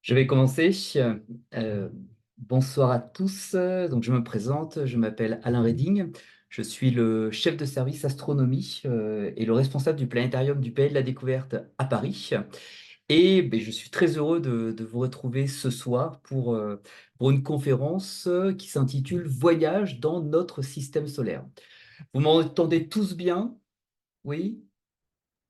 Je vais commencer. Euh, Bonsoir à tous. Donc, je me présente. Je m'appelle Alain Reding. Je suis le chef de service astronomie et le responsable du planétarium du Pays de la Découverte à Paris. Et ben, je suis très heureux de vous retrouver ce soir pour une conférence qui s'intitule Voyage dans notre système solaire. Vous m'entendez tous bien? Oui?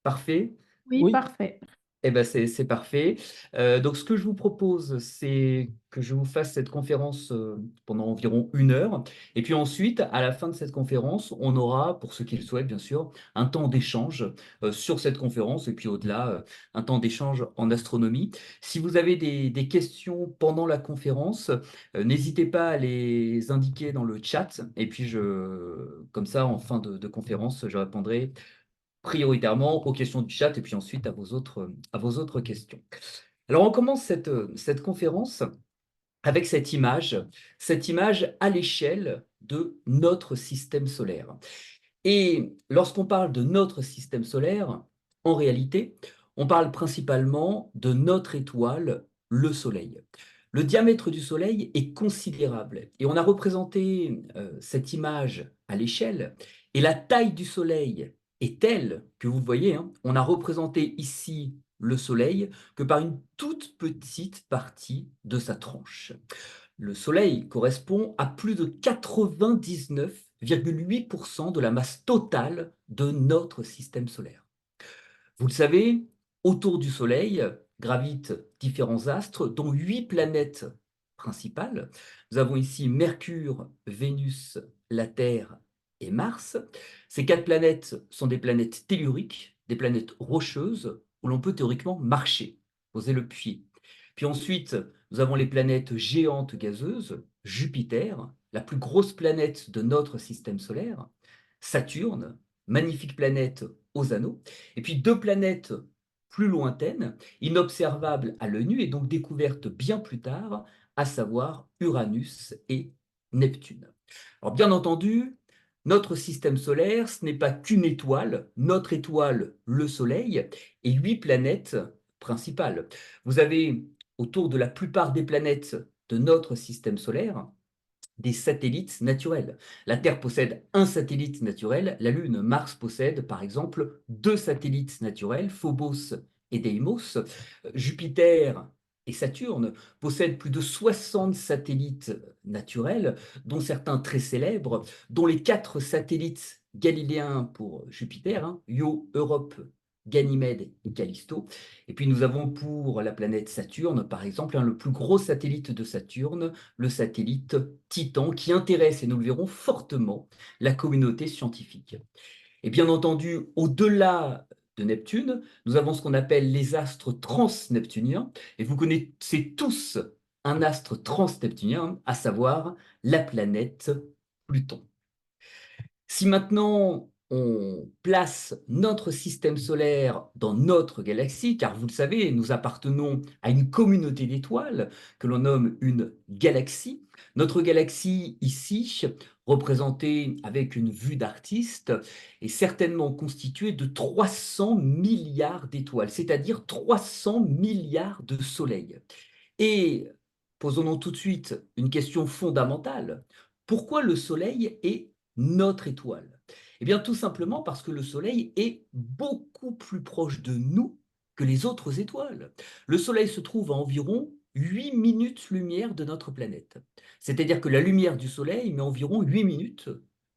Parfait. Oui, Oui, parfait. Eh ben c'est parfait. Donc, ce que je vous propose, c'est que je vous fasse cette conférence pendant environ 1 heure. Et puis ensuite, à la fin de cette conférence, on aura, pour ceux qui le souhaitent, bien sûr, un temps d'échange sur cette conférence. Et puis au-delà, un temps d'échange en astronomie. Si vous avez des questions pendant la conférence, n'hésitez pas à les indiquer dans le chat. Et puis, comme ça, en fin de conférence, je répondrai prioritairement aux questions du chat et puis ensuite à vos autres questions. Alors, on commence cette conférence avec cette image à l'échelle de notre système solaire. Et lorsqu'on parle de notre système solaire, en réalité, on parle principalement de notre étoile, le Soleil. Le diamètre du Soleil est considérable et on a représenté cette image à l'échelle et la taille du Soleil est telle que vous le voyez, hein, on a représenté ici le Soleil que par une toute petite partie de sa tranche. Le Soleil correspond à plus de 99,8% de la masse totale de notre système solaire. Vous le savez, autour du Soleil gravitent différents astres, dont 8 planètes principales. Nous avons ici Mercure, Vénus, la Terre et Mars. Ces 4 planètes sont des planètes telluriques, des planètes rocheuses où l'on peut théoriquement marcher, poser le pied. Puis ensuite, nous avons les planètes géantes gazeuses, Jupiter, la plus grosse planète de notre système solaire, Saturne, magnifique planète aux anneaux, et puis 2 planètes plus lointaines, inobservables à l'œil nu et donc découvertes bien plus tard, à savoir Uranus et Neptune. Alors bien entendu, notre système solaire, ce n'est pas qu'une étoile, notre étoile, le Soleil, et 8 planètes principales. Vous avez autour de la plupart des planètes de notre système solaire des satellites naturels. La Terre possède un satellite naturel, la Lune, Mars possède par exemple 2 satellites naturels, Phobos et Deimos. Jupiter et Saturne possèdent plus de 60 satellites naturels, dont certains très célèbres, dont les 4 satellites galiléens pour Jupiter, hein, Io, Europe, Ganymède et Callisto. Et puis nous avons pour la planète Saturne, par exemple, hein, le plus gros satellite de Saturne, le satellite Titan, qui intéresse, et nous le verrons fortement, la communauté scientifique. Et bien entendu, au-delà de Neptune, nous avons ce qu'on appelle les astres transneptuniens, et vous connaissez tous un astre transneptunien, à savoir la planète Pluton. Si maintenant on place notre système solaire dans notre galaxie, car vous le savez, nous appartenons à une communauté d'étoiles que l'on nomme une galaxie. Notre galaxie ici, représentée avec une vue d'artiste, est certainement constituée de 300 milliards d'étoiles, c'est-à-dire 300 milliards de soleils. Et posons-nous tout de suite une question fondamentale. Pourquoi le Soleil est notre étoile? Eh bien, tout simplement parce que le Soleil est beaucoup plus proche de nous que les autres étoiles. Le Soleil se trouve à environ 8 minutes-lumière de notre planète. C'est-à-dire que la lumière du Soleil met environ 8 minutes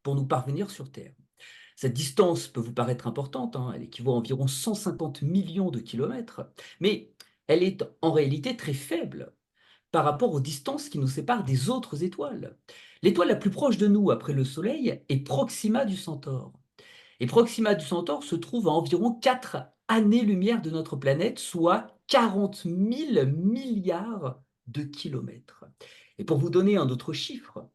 pour nous parvenir sur Terre. Cette distance peut vous paraître importante, hein, elle équivaut à environ 150 millions de kilomètres, mais elle est en réalité très faible par rapport aux distances qui nous séparent des autres étoiles. L'étoile la plus proche de nous après le Soleil est Proxima du Centaure. Et Proxima du Centaure se trouve à environ 4 années-lumière de notre planète, soit 40 000 milliards de kilomètres. Et pour vous donner un autre chiffre,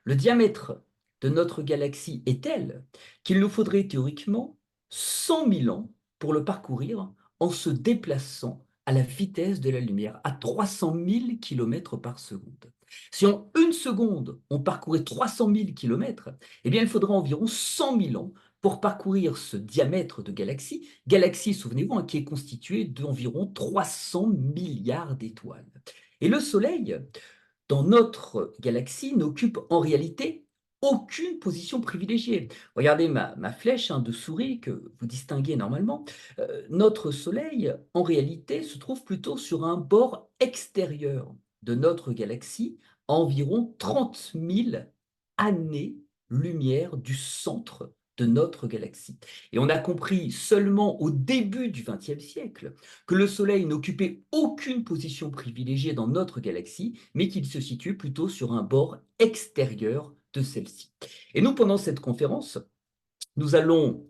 le diamètre de notre galaxie est tel qu'il nous faudrait théoriquement 100 000 ans pour le parcourir en se déplaçant à la vitesse de la lumière, à 300 000 km par seconde. Si en 1 seconde, on parcourait 300 000 km, eh bien, il faudra environ 100 000 ans pour parcourir ce diamètre de galaxie, souvenez-vous, hein, qui est constitué d'environ 300 milliards d'étoiles. Et le Soleil, dans notre galaxie, n'occupe en réalité aucune position privilégiée. Regardez ma flèche, hein, de souris que vous distinguez normalement. Notre Soleil, en réalité, se trouve plutôt sur un bord extérieur de notre galaxie, à environ 30 000 années-lumière du centre de notre galaxie. Et on a compris seulement au début du XXe siècle que le Soleil n'occupait aucune position privilégiée dans notre galaxie, mais qu'il se situe plutôt sur un bord extérieur de celle-ci. Et nous, pendant cette conférence, nous allons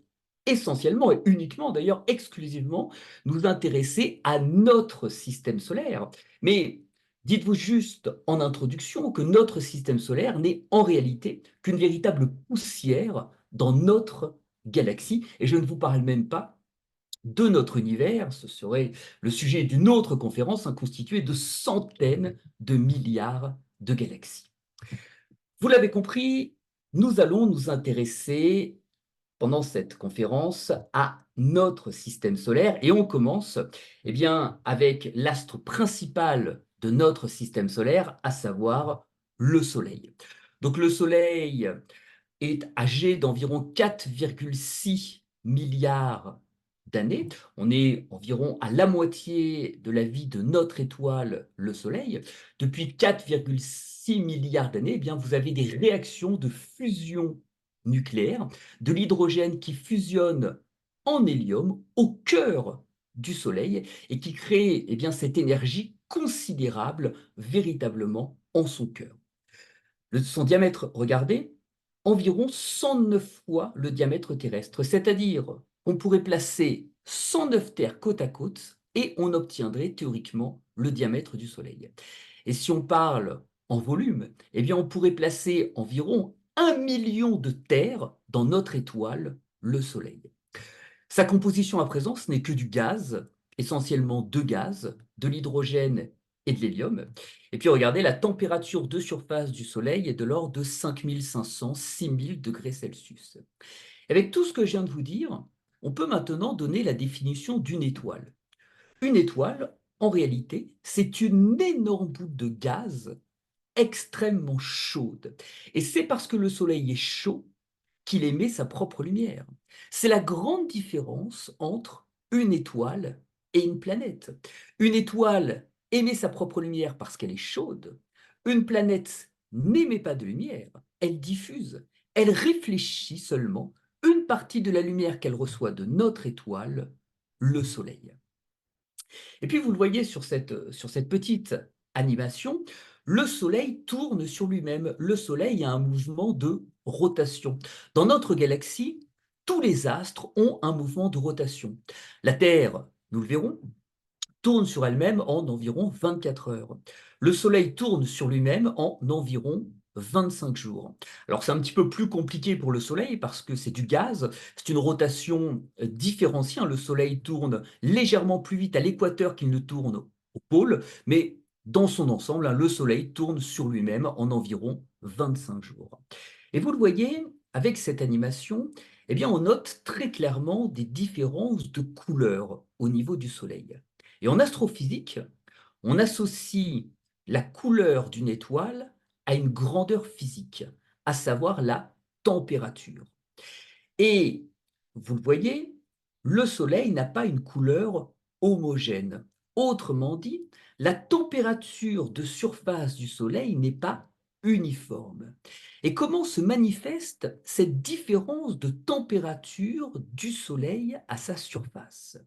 essentiellement et uniquement, d'ailleurs exclusivement, nous intéresser à notre système solaire. Mais dites-vous juste en introduction que notre système solaire n'est en réalité qu'une véritable poussière dans notre galaxie. Et je ne vous parle même pas de notre univers, ce serait le sujet d'une autre conférence, hein, constituée de centaines de milliards de galaxies. Vous l'avez compris, nous allons nous intéresser pendant cette conférence à notre système solaire et on commence eh bien, avec l'astre principal de notre système solaire, à savoir le Soleil. Donc le Soleil est âgé d'environ 4,6 milliards d'années. On est environ à la moitié de la vie de notre étoile, le Soleil. Depuis 4,6 milliards d'années, eh bien, vous avez des réactions de fusion nucléaire, de l'hydrogène qui fusionne en hélium au cœur du Soleil et qui crée eh bien, cette énergie considérable véritablement en son cœur. Son diamètre, regardez, environ 109 fois le diamètre terrestre, c'est-à-dire qu'on pourrait placer 109 terres côte à côte et on obtiendrait théoriquement le diamètre du Soleil. Et si on parle en volume, eh bien on pourrait placer environ 1 million de terres dans notre étoile, le Soleil. Sa composition à présent, ce n'est que du gaz, essentiellement deux gaz, de l'hydrogène et de l'hélium. Et puis regardez, la température de surface du Soleil est de l'ordre de 5500-6000 degrés Celsius. Avec tout ce que je viens de vous dire, on peut maintenant donner la définition d'une étoile. Une étoile, en réalité, c'est une énorme boule de gaz extrêmement chaude. Et c'est parce que le Soleil est chaud qu'il émet sa propre lumière. C'est la grande différence entre une étoile et une planète. Une étoile émet sa propre lumière parce qu'elle est chaude. Une planète n'émet pas de lumière, elle diffuse. Elle réfléchit seulement une partie de la lumière qu'elle reçoit de notre étoile, le Soleil. Et puis, vous le voyez sur cette petite animation, le Soleil tourne sur lui-même. Le Soleil a un mouvement de rotation. Dans notre galaxie, tous les astres ont un mouvement de rotation. La Terre, nous le verrons, tourne sur elle-même en environ 24 heures. Le Soleil tourne sur lui-même en environ 25 jours. Alors c'est un petit peu plus compliqué pour le Soleil parce que c'est du gaz, c'est une rotation différenciée. Le Soleil tourne légèrement plus vite à l'équateur qu'il ne tourne au pôle, mais dans son ensemble, le Soleil tourne sur lui-même en environ 25 jours. Et vous le voyez, avec cette animation, eh bien, on note très clairement des différences de couleurs au niveau du Soleil. Et en astrophysique, on associe la couleur d'une étoile à une grandeur physique, à savoir la température. Et vous le voyez, le Soleil n'a pas une couleur homogène. Autrement dit, la température de surface du Soleil n'est pas uniforme. Et comment se manifeste cette différence de température du Soleil à sa surface?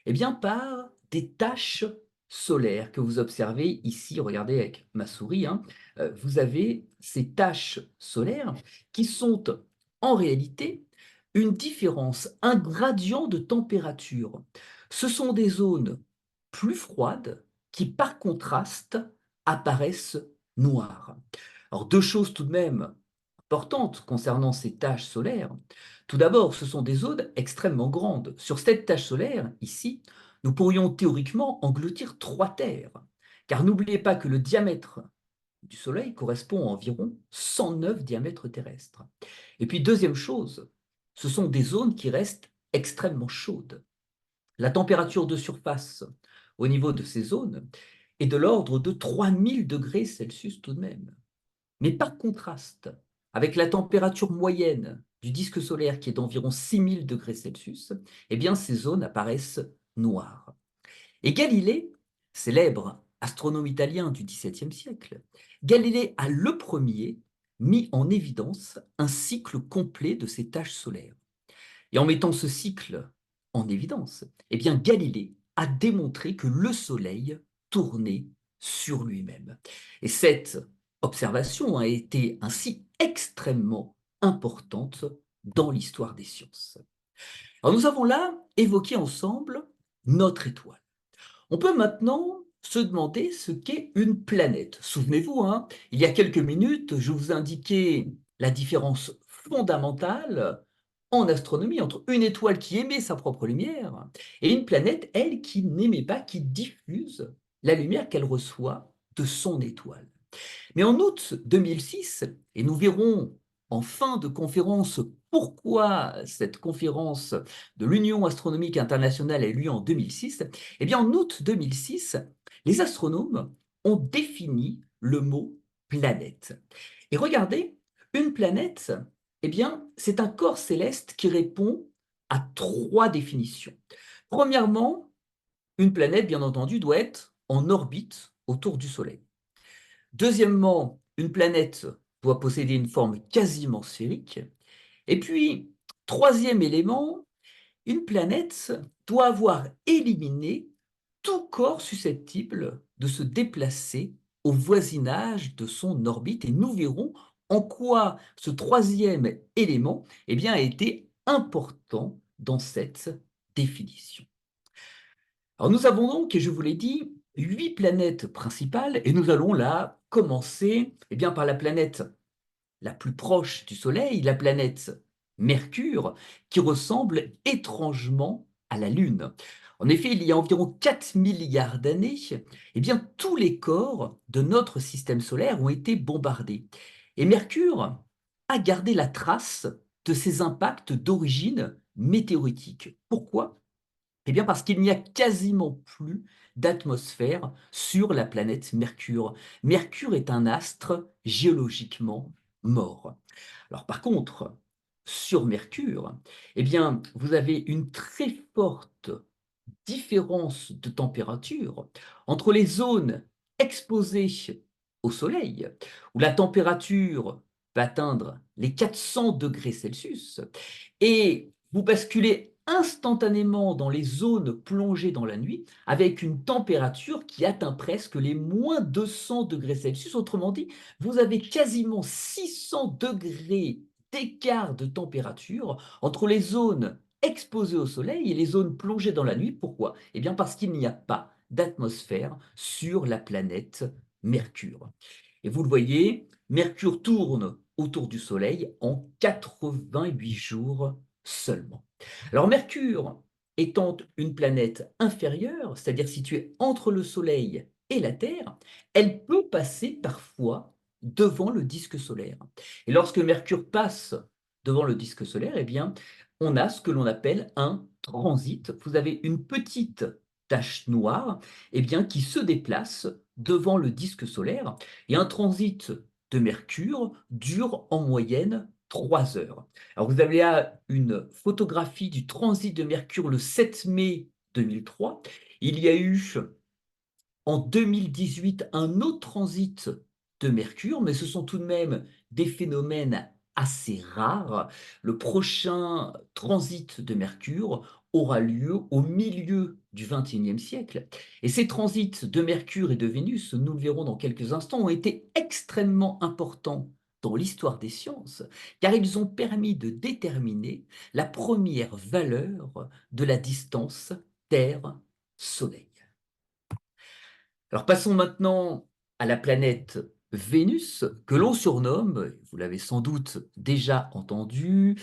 Eh bien, par des taches solaires que vous observez ici. Regardez avec ma souris, hein, vous avez ces taches solaires qui sont en réalité une différence, un gradient de température. Ce sont des zones plus froides qui, par contraste, apparaissent noires. Alors, deux choses tout de même importantes concernant ces taches solaires. Tout d'abord, ce sont des zones extrêmement grandes. Sur cette tache solaire, ici, nous pourrions théoriquement engloutir 3 terres. Car n'oubliez pas que le diamètre du Soleil correspond à environ 109 diamètres terrestres. Et puis, deuxième chose, ce sont des zones qui restent extrêmement chaudes. La température de surface au niveau de ces zones est de l'ordre de 3000 degrés Celsius tout de même. Mais par contraste, avec la température moyenne du disque solaire qui est d'environ 6000 degrés Celsius, eh bien ces zones apparaissent noires. Et Galilée, célèbre astronome italien du XVIIe siècle, Galilée a le premier mis en évidence un cycle complet de ces taches solaires. Et en mettant ce cycle en évidence, eh bien Galilée a démontré que le Soleil tournait sur lui-même. Et cette observation a été ainsi extrêmement importante dans l'histoire des sciences. Alors nous avons là évoqué ensemble notre étoile. On peut maintenant se demander ce qu'est une planète. Souvenez-vous, hein, il y a quelques minutes, je vous indiquais la différence fondamentale en astronomie entre une étoile qui émet sa propre lumière et une planète, elle, qui n'émet pas, qui diffuse la lumière qu'elle reçoit de son étoile. Mais en août 2006, et nous verrons en fin de conférence pourquoi cette conférence de l'Union astronomique internationale a eu lieu en 2006, eh bien en août 2006, les astronomes ont défini le mot planète. Et regardez, une planète, eh bien, c'est un corps céleste qui répond à trois définitions. Premièrement, une planète, bien entendu, doit être en orbite autour du Soleil. Deuxièmement, une planète doit posséder une forme quasiment sphérique. Et puis, troisième élément, une planète doit avoir éliminé tout corps susceptible de se déplacer au voisinage de son orbite. Et nous verrons en quoi ce troisième élément a été important dans cette définition. Alors nous avons donc, et je vous l'ai dit, 8 planètes principales, et nous allons là commencer par la planète la plus proche du Soleil, la planète Mercure, qui ressemble étrangement à la Lune. En effet, il y a environ 4 milliards d'années, tous les corps de notre système solaire ont été bombardés. Et Mercure a gardé la trace de ces impacts d'origine météoritique. Pourquoi? Eh bien parce qu'il n'y a quasiment plus d'atmosphère sur la planète Mercure. Mercure est un astre géologiquement mort. Alors par contre, sur Mercure, vous avez une très forte différence de température entre les zones exposées au Soleil, où la température va atteindre les 400 degrés Celsius, et vous basculez instantanément dans les zones plongées dans la nuit, avec une température qui atteint presque les moins 200 degrés Celsius. Autrement dit, vous avez quasiment 600 degrés d'écart de température entre les zones exposées au Soleil et les zones plongées dans la nuit. Pourquoi? Eh bien parce qu'il n'y a pas d'atmosphère sur la planète Mercure. Et vous le voyez, Mercure tourne autour du Soleil en 88 jours seulement. Alors Mercure étant une planète inférieure, c'est-à-dire située entre le Soleil et la Terre, elle peut passer parfois devant le disque solaire. Et lorsque Mercure passe devant le disque solaire, on a ce que l'on appelle un transit. Vous avez une petite tache noire qui se déplace devant le disque solaire. Et un transit de Mercure dure en moyenne 3 heures. Alors vous avez là une photographie du transit de Mercure le 7 mai 2003. Il y a eu en 2018 un autre transit de Mercure, mais ce sont tout de même des phénomènes assez rares. Le prochain transit de Mercure aura lieu au milieu du XXIe siècle. Et ces transits de Mercure et de Vénus, nous le verrons dans quelques instants, ont été extrêmement importants dans l'histoire des sciences, car ils ont permis de déterminer la première valeur de la distance Terre-Soleil. Alors passons maintenant à la planète Vénus, que l'on surnomme, vous l'avez sans doute déjà entendu,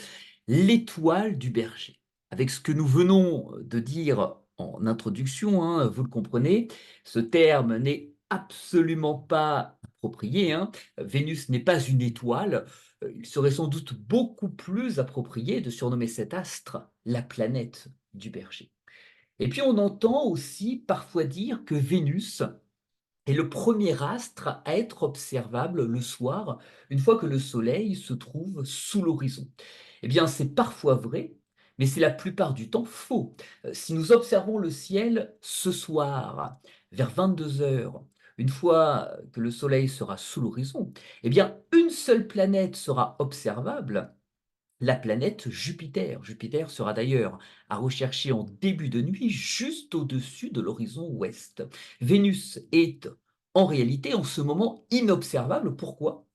l'étoile du berger. Avec ce que nous venons de dire en introduction, hein, vous le comprenez, ce terme n'est absolument pas approprié, hein. Vénus n'est pas une étoile. Il serait sans doute beaucoup plus approprié de surnommer cet astre la planète du Berger. Et puis on entend aussi parfois dire que Vénus est le premier astre à être observable le soir, une fois que le Soleil se trouve sous l'horizon. Eh bien, c'est parfois vrai, mais c'est la plupart du temps faux. Si nous observons le ciel ce soir, vers 22 heures, une fois que le Soleil sera sous l'horizon, eh bien, une seule planète sera observable, la planète Jupiter. Jupiter sera d'ailleurs à rechercher en début de nuit, juste au-dessus de l'horizon ouest. Vénus est en réalité en ce moment inobservable. Pourquoi?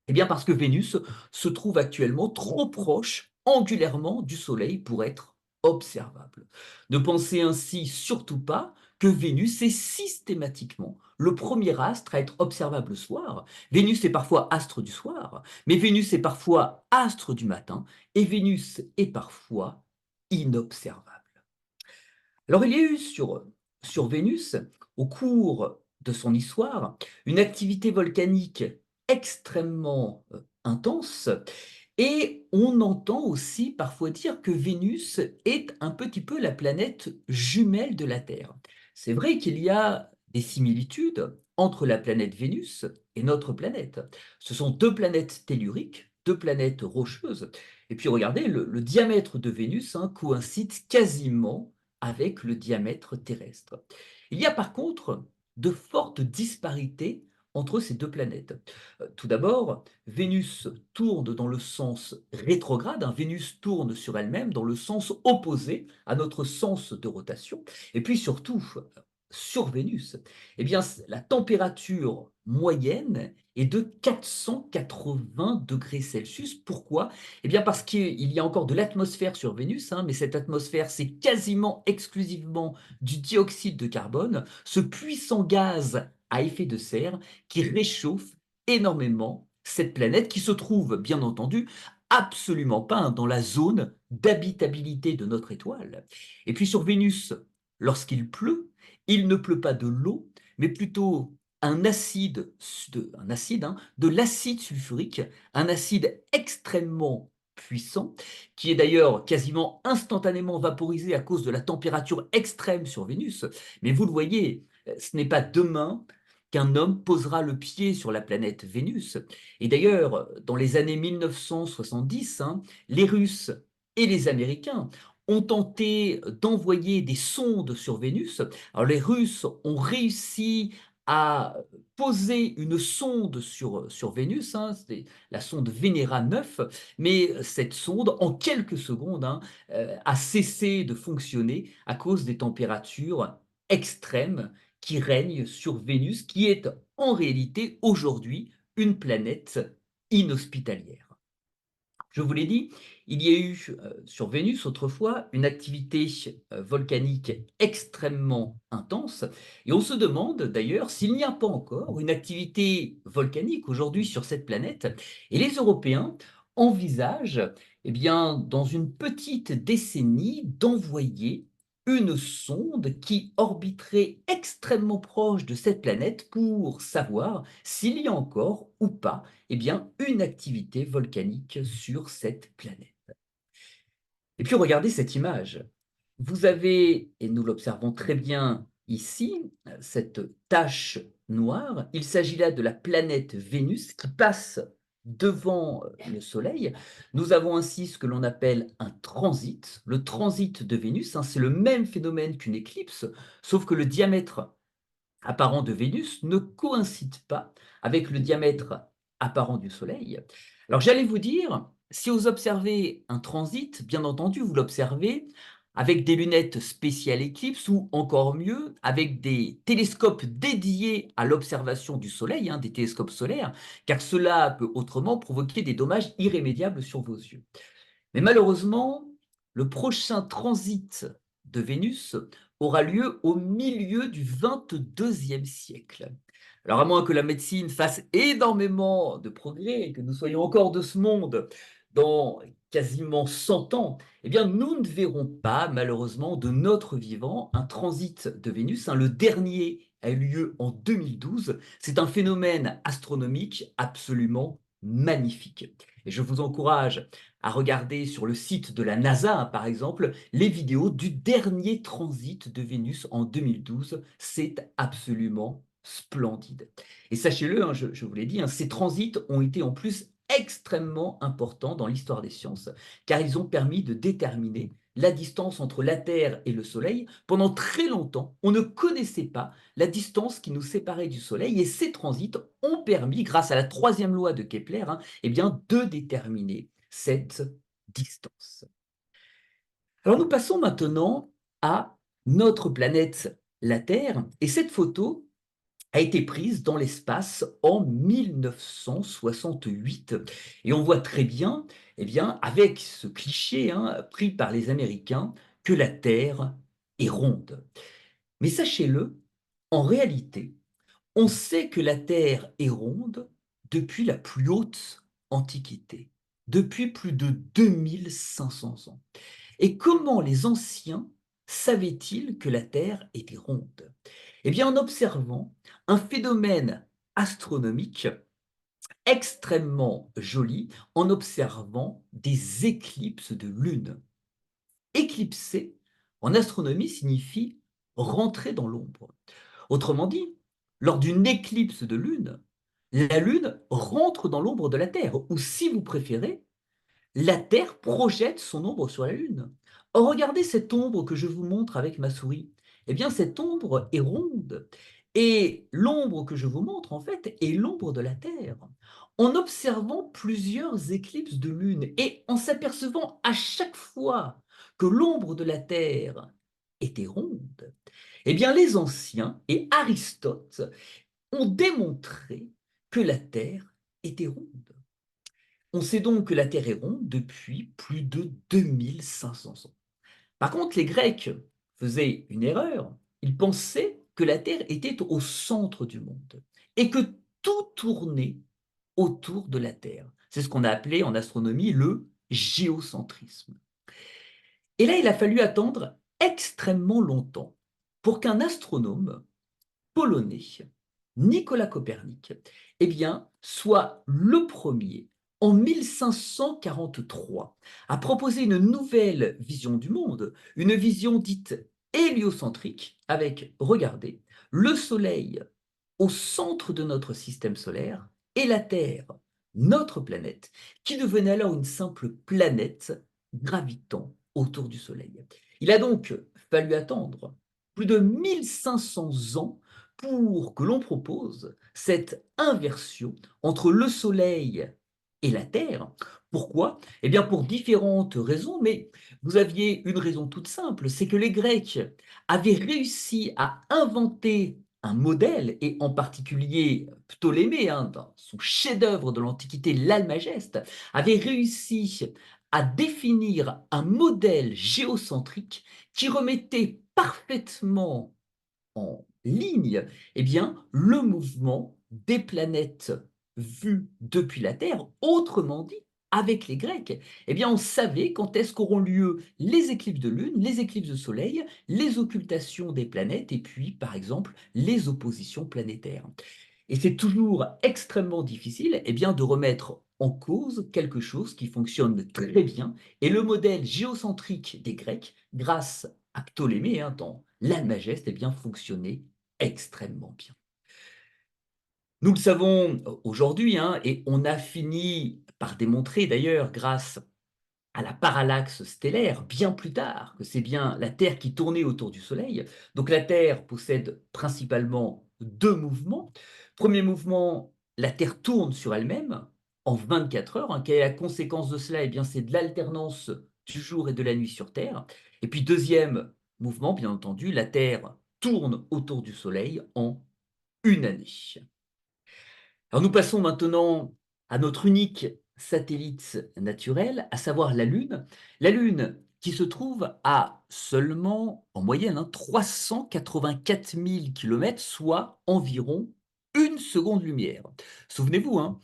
Eh bien parce que Vénus se trouve actuellement trop proche angulairement du Soleil pour être observable. Ne pensez ainsi surtout pas que Vénus est systématiquement le premier astre à être observable le soir. Vénus est parfois astre du soir, mais Vénus est parfois astre du matin, et Vénus est parfois inobservable. Alors il y a eu sur Vénus, au cours de son histoire, une activité volcanique extrêmement intense, et on entend aussi parfois dire que Vénus est un petit peu la planète jumelle de la Terre. C'est vrai qu'il y a des similitudes entre la planète Vénus et notre planète. Ce sont deux planètes telluriques, deux planètes rocheuses. Et puis regardez, le diamètre de Vénus, hein, coïncide quasiment avec le diamètre terrestre. Il y a par contre de fortes disparités entre ces deux planètes. Tout d'abord, Vénus tourne dans le sens rétrograde, hein. Vénus tourne sur elle-même dans le sens opposé à notre sens de rotation. Et puis surtout, sur Vénus, eh bien, la température moyenne est de 480 degrés Celsius. Pourquoi? Eh bien parce qu'il y a encore de l'atmosphère sur Vénus, hein, mais cette atmosphère, c'est quasiment exclusivement du dioxyde de carbone, ce puissant gaz à effet de serre qui réchauffe énormément cette planète qui se trouve, bien entendu, absolument pas, hein, dans la zone d'habitabilité de notre étoile. Et puis sur Vénus, lorsqu'il pleut, il ne pleut pas de l'eau, mais plutôt un acide, hein, de l'acide sulfurique, un acide extrêmement puissant, qui est d'ailleurs quasiment instantanément vaporisé à cause de la température extrême sur Vénus. Mais vous le voyez, ce n'est pas demain qu'un homme posera le pied sur la planète Vénus. Et d'ailleurs, dans les années 1970, hein, les Russes et les Américains ont tenté d'envoyer des sondes sur Vénus. Alors les Russes ont réussi à poser une sonde sur Vénus, hein, c'était la sonde Venera 9, mais cette sonde, en quelques secondes, hein, a cessé de fonctionner à cause des températures extrêmes qui règne sur Vénus, qui est en réalité aujourd'hui une planète inhospitalière. Je vous l'ai dit, il y a eu sur Vénus autrefois une activité volcanique extrêmement intense, et on se demande d'ailleurs s'il n'y a pas encore une activité volcanique aujourd'hui sur cette planète, et les Européens envisagent, eh bien, dans une petite décennie, d'envoyer une sonde qui orbiterait extrêmement proche de cette planète pour savoir s'il y a encore ou pas, eh bien, une activité volcanique sur cette planète. Et puis regardez cette image. Vous avez, et nous l'observons très bien ici, cette tache noire. Il s'agit là de la planète Vénus qui passe devant le Soleil. Nous avons ainsi ce que l'on appelle un transit. Le transit de Vénus, hein, c'est le même phénomène qu'une éclipse, sauf que le diamètre apparent de Vénus ne coïncide pas avec le diamètre apparent du Soleil. Alors j'allais vous dire, si vous observez un transit, bien entendu, vous l'observez avec des lunettes spéciales éclipse ou encore mieux, avec des télescopes dédiés à l'observation du Soleil, hein, des télescopes solaires, car cela peut autrement provoquer des dommages irrémédiables sur vos yeux. Mais malheureusement, le prochain transit de Vénus aura lieu au milieu du 22e siècle. Alors à moins que la médecine fasse énormément de progrès et que nous soyons encore de ce monde dans quasiment 100 ans, eh bien, nous ne verrons pas, malheureusement, de notre vivant, un transit de Vénus, hein. Le dernier a eu lieu en 2012. C'est un phénomène astronomique absolument magnifique. Et je vous encourage à regarder sur le site de la NASA, hein, par exemple, les vidéos du dernier transit de Vénus en 2012. C'est absolument splendide. Et sachez-le, hein, je vous l'ai dit, hein, ces transits ont été en plus extrêmement importants dans l'histoire des sciences, car ils ont permis de déterminer la distance entre la Terre et le Soleil. Pendant très longtemps, on ne connaissait pas la distance qui nous séparait du Soleil, et ces transits ont permis, grâce à la troisième loi de Kepler, hein, eh bien, de déterminer cette distance. Alors nous passons maintenant à notre planète, la Terre, et cette photo a été prise dans l'espace en 1968. Et on voit très bien, eh bien, avec ce cliché, hein, pris par les Américains, que la Terre est ronde. Mais sachez-le, en réalité, on sait que la Terre est ronde depuis la plus haute Antiquité, depuis plus de 2500 ans. Et comment les anciens savaient-ils que la Terre était ronde? Eh bien, en observant un phénomène astronomique extrêmement joli, en observant des éclipses de lune. Éclipser, en astronomie, signifie rentrer dans l'ombre. Autrement dit, lors d'une éclipse de lune, la lune rentre dans l'ombre de la Terre, ou si vous préférez, la Terre projette son ombre sur la Lune. Or, regardez cette ombre que je vous montre avec ma souris. Eh bien, cette ombre est ronde. Et l'ombre que je vous montre, en fait, est l'ombre de la Terre. En observant plusieurs éclipses de Lune et en s'apercevant à chaque fois que l'ombre de la Terre était ronde, eh bien, les anciens et Aristote ont démontré que la Terre était ronde. On sait donc que la Terre est ronde depuis plus de 2500 ans. Par contre, les Grecs faisaient une erreur. Ils pensaient que la Terre était au centre du monde et que tout tournait autour de la Terre. C'est ce qu'on a appelé en astronomie le géocentrisme. Et là, il a fallu attendre extrêmement longtemps pour qu'un astronome polonais, Nicolas Copernic, eh bien, soit le premier, en 1543, à proposer une nouvelle vision du monde, une vision dite héliocentrique, avec, regardez, le Soleil au centre de notre système solaire et la Terre, notre planète, qui devenait alors une simple planète gravitant autour du Soleil. Il a donc fallu attendre plus de 1500 ans pour que l'on propose cette inversion entre le Soleil et la Terre. Pourquoi? Eh bien, pour différentes raisons, mais vous aviez une raison toute simple, c'est que les Grecs avaient réussi à inventer un modèle, et en particulier Ptolémée, hein, dans son chef-d'œuvre de l'Antiquité, l'Almageste, avait réussi à définir un modèle géocentrique qui remettait parfaitement en ligne, eh bien, le mouvement des planètes vues depuis la Terre. Autrement dit, avec les Grecs, eh bien, on savait quand est-ce qu'auront lieu les éclipses de lune, les éclipses de soleil, les occultations des planètes et puis, par exemple, les oppositions planétaires. Et c'est toujours extrêmement difficile, eh bien, de remettre en cause quelque chose qui fonctionne très bien. Et le modèle géocentrique des Grecs, grâce à Ptolémée, hein, dans l'Almageste, eh bien, fonctionnait extrêmement bien. Nous le savons aujourd'hui, hein, et on a fini par démontrer d'ailleurs, grâce à la parallaxe stellaire, bien plus tard, que c'est bien la Terre qui tournait autour du Soleil. Donc la Terre possède principalement deux mouvements. Premier mouvement, la Terre tourne sur elle-même en 24 heures, hein. Quelle est la conséquence de cela? Eh bien, c'est de l'alternance du jour et de la nuit sur Terre. Et puis deuxième mouvement, bien entendu, la Terre tourne autour du Soleil en une année. Alors nous passons maintenant à notre unique satellite naturel, à savoir la Lune. La Lune qui se trouve à seulement, en moyenne, hein, 384 000 km, soit environ une seconde-lumière. Souvenez-vous, hein,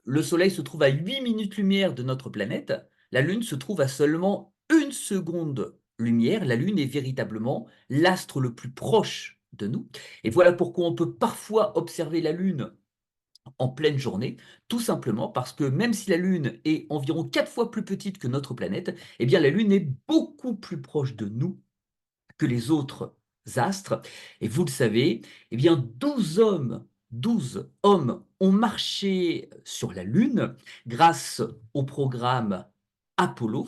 le Soleil se trouve à 8 minutes-lumière de notre planète. la Lune se trouve à seulement 1 seconde-lumière. La Lune est véritablement l'astre le plus proche de nous. Et voilà pourquoi on peut parfois observer la Lune en pleine journée, tout simplement parce que même si la Lune est environ 4 fois plus petite que notre planète, eh bien la Lune est beaucoup plus proche de nous que les autres astres. Et vous le savez, eh bien 12 hommes ont marché sur la Lune grâce au programme Apollo.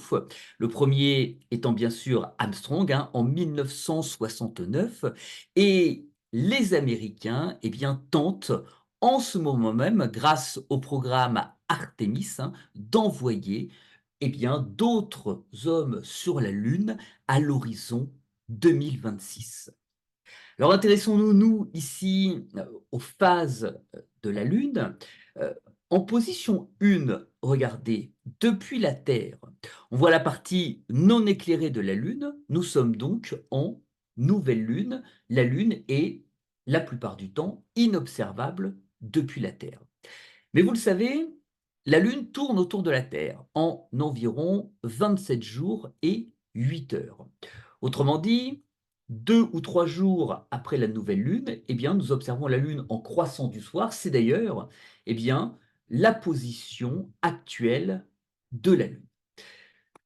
Le premier étant bien sûr Armstrong en 1969 et les Américains eh bien, tentent en ce moment même, grâce au programme Artemis, d'envoyer eh bien, d'autres hommes sur la Lune à l'horizon 2026. Alors intéressons-nous, nous, ici, aux phases de la Lune. Euh, En position 1, regardez, depuis la Terre, on voit la partie non éclairée de la Lune. Nous sommes donc en nouvelle Lune. La Lune est, la plupart du temps, inobservable depuis la Terre. Mais vous le savez, la Lune tourne autour de la Terre en environ 27 jours et 8 heures. Autrement dit, 2 ou 3 jours après la nouvelle Lune, eh bien, nous observons la Lune en croissant du soir. C'est d'ailleurs eh bien, la position actuelle de la Lune.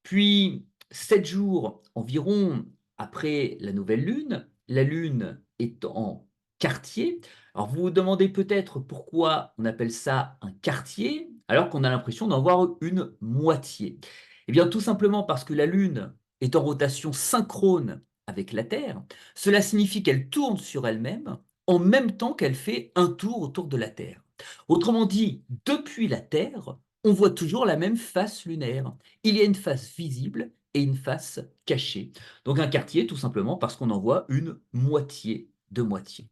Puis, 7 jours environ après la nouvelle Lune, la Lune est en quartier. Alors, vous vous demandez peut-être pourquoi on appelle ça un quartier, alors qu'on a l'impression d'en voir une moitié. Eh bien, tout simplement parce que la Lune est en rotation synchrone avec la Terre. Cela signifie qu'elle tourne sur elle-même en même temps qu'elle fait un tour autour de la Terre. Autrement dit, depuis la Terre, on voit toujours la même face lunaire. Il y a une face visible et une face cachée. Donc un quartier, tout simplement parce qu'on en voit une moitié de moitié.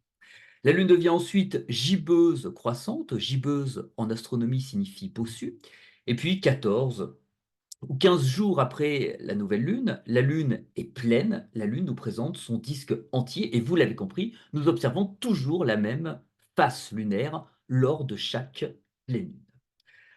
La Lune devient ensuite gibbeuse croissante. Gibbeuse en astronomie signifie bossu. Et puis 14 ou 15 jours après la nouvelle Lune, la Lune est pleine. La Lune nous présente son disque entier. Et vous l'avez compris, nous observons toujours la même face lunaire lors de chaque pleine Lune.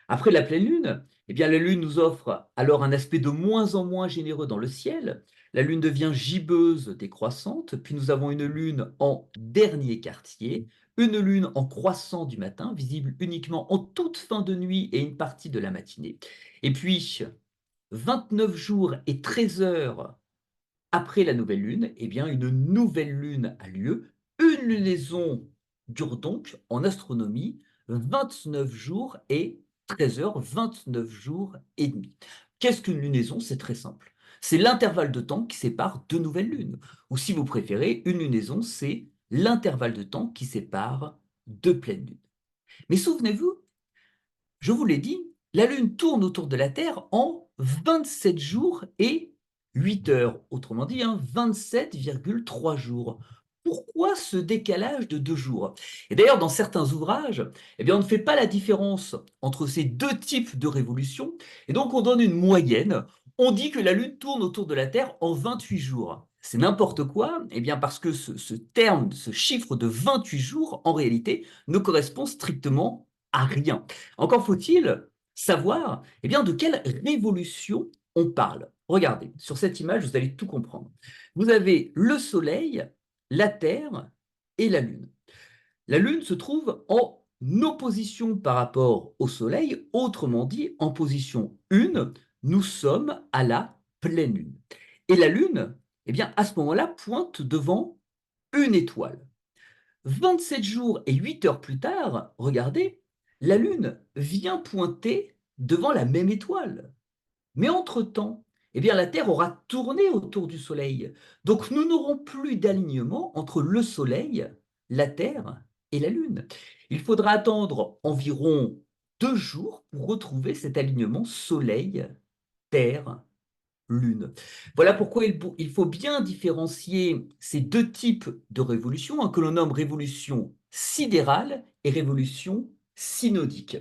Après la pleine lune, eh bien, la lune nous offre alors un aspect de moins en moins généreux dans le ciel. La lune devient gibbeuse décroissante, puis nous avons une lune en dernier quartier, une lune en croissant du matin, visible uniquement en toute fin de nuit et une partie de la matinée. Et puis, 29 jours et 13 heures après la nouvelle lune, eh bien, une nouvelle lune a lieu. Une lunaison dure donc, en astronomie, 29 jours et 13 heures, 29 jours et demi. Qu'est-ce qu'une lunaison? C'est très simple. C'est l'intervalle de temps qui sépare deux nouvelles lunes. Ou si vous préférez, une lunaison, c'est l'intervalle de temps qui sépare deux pleines lunes. Mais souvenez-vous, je vous l'ai dit, la Lune tourne autour de la Terre en 27 jours et 8 heures. Autrement dit, 27,3 jours. Pourquoi ce décalage de 2 jours? Et d'ailleurs, dans certains ouvrages, eh bien, on ne fait pas la différence entre ces deux types de révolutions, et donc on donne une moyenne. On dit que la Lune tourne autour de la Terre en 28 jours. C'est n'importe quoi, eh bien parce que ce terme, ce chiffre de 28 jours, en réalité, ne correspond strictement à rien. Encore faut-il savoir eh bien, de quelle révolution on parle. Regardez, sur cette image, vous allez tout comprendre. Vous avez le Soleil, la Terre et la Lune. La Lune se trouve en opposition par rapport au Soleil, autrement dit, en position 1, nous sommes à la pleine Lune. Et la Lune, eh bien, à ce moment-là, pointe devant une étoile. 27 jours et 8 heures plus tard, regardez, la Lune vient pointer devant la même étoile. Mais entre-temps, eh bien, la Terre aura tourné autour du Soleil. Donc nous n'aurons plus d'alignement entre le Soleil, la Terre et la Lune. Il faudra attendre environ 2 jours pour retrouver cet alignement Soleil-Terre Lune. Voilà pourquoi il faut bien différencier ces deux types de révolutions, que l'on nomme révolution sidérale et révolution synodique.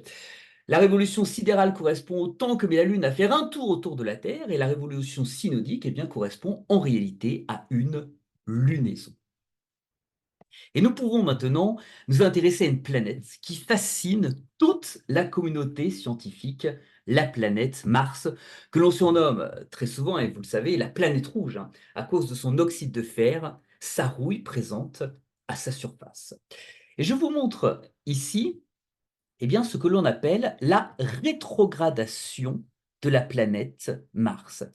La révolution sidérale correspond au temps que met la Lune à faire un tour autour de la Terre, et la révolution synodique eh bien, correspond en réalité à une lunaison. Et nous pouvons maintenant nous intéresser à une planète qui fascine toute la communauté scientifique, la planète Mars, que l'on surnomme très souvent, et vous le savez, la planète rouge, hein, à cause de son oxyde de fer, sa rouille présente à sa surface. Et je vous montre ici eh bien, ce que l'on appelle la rétrogradation de la planète Mars.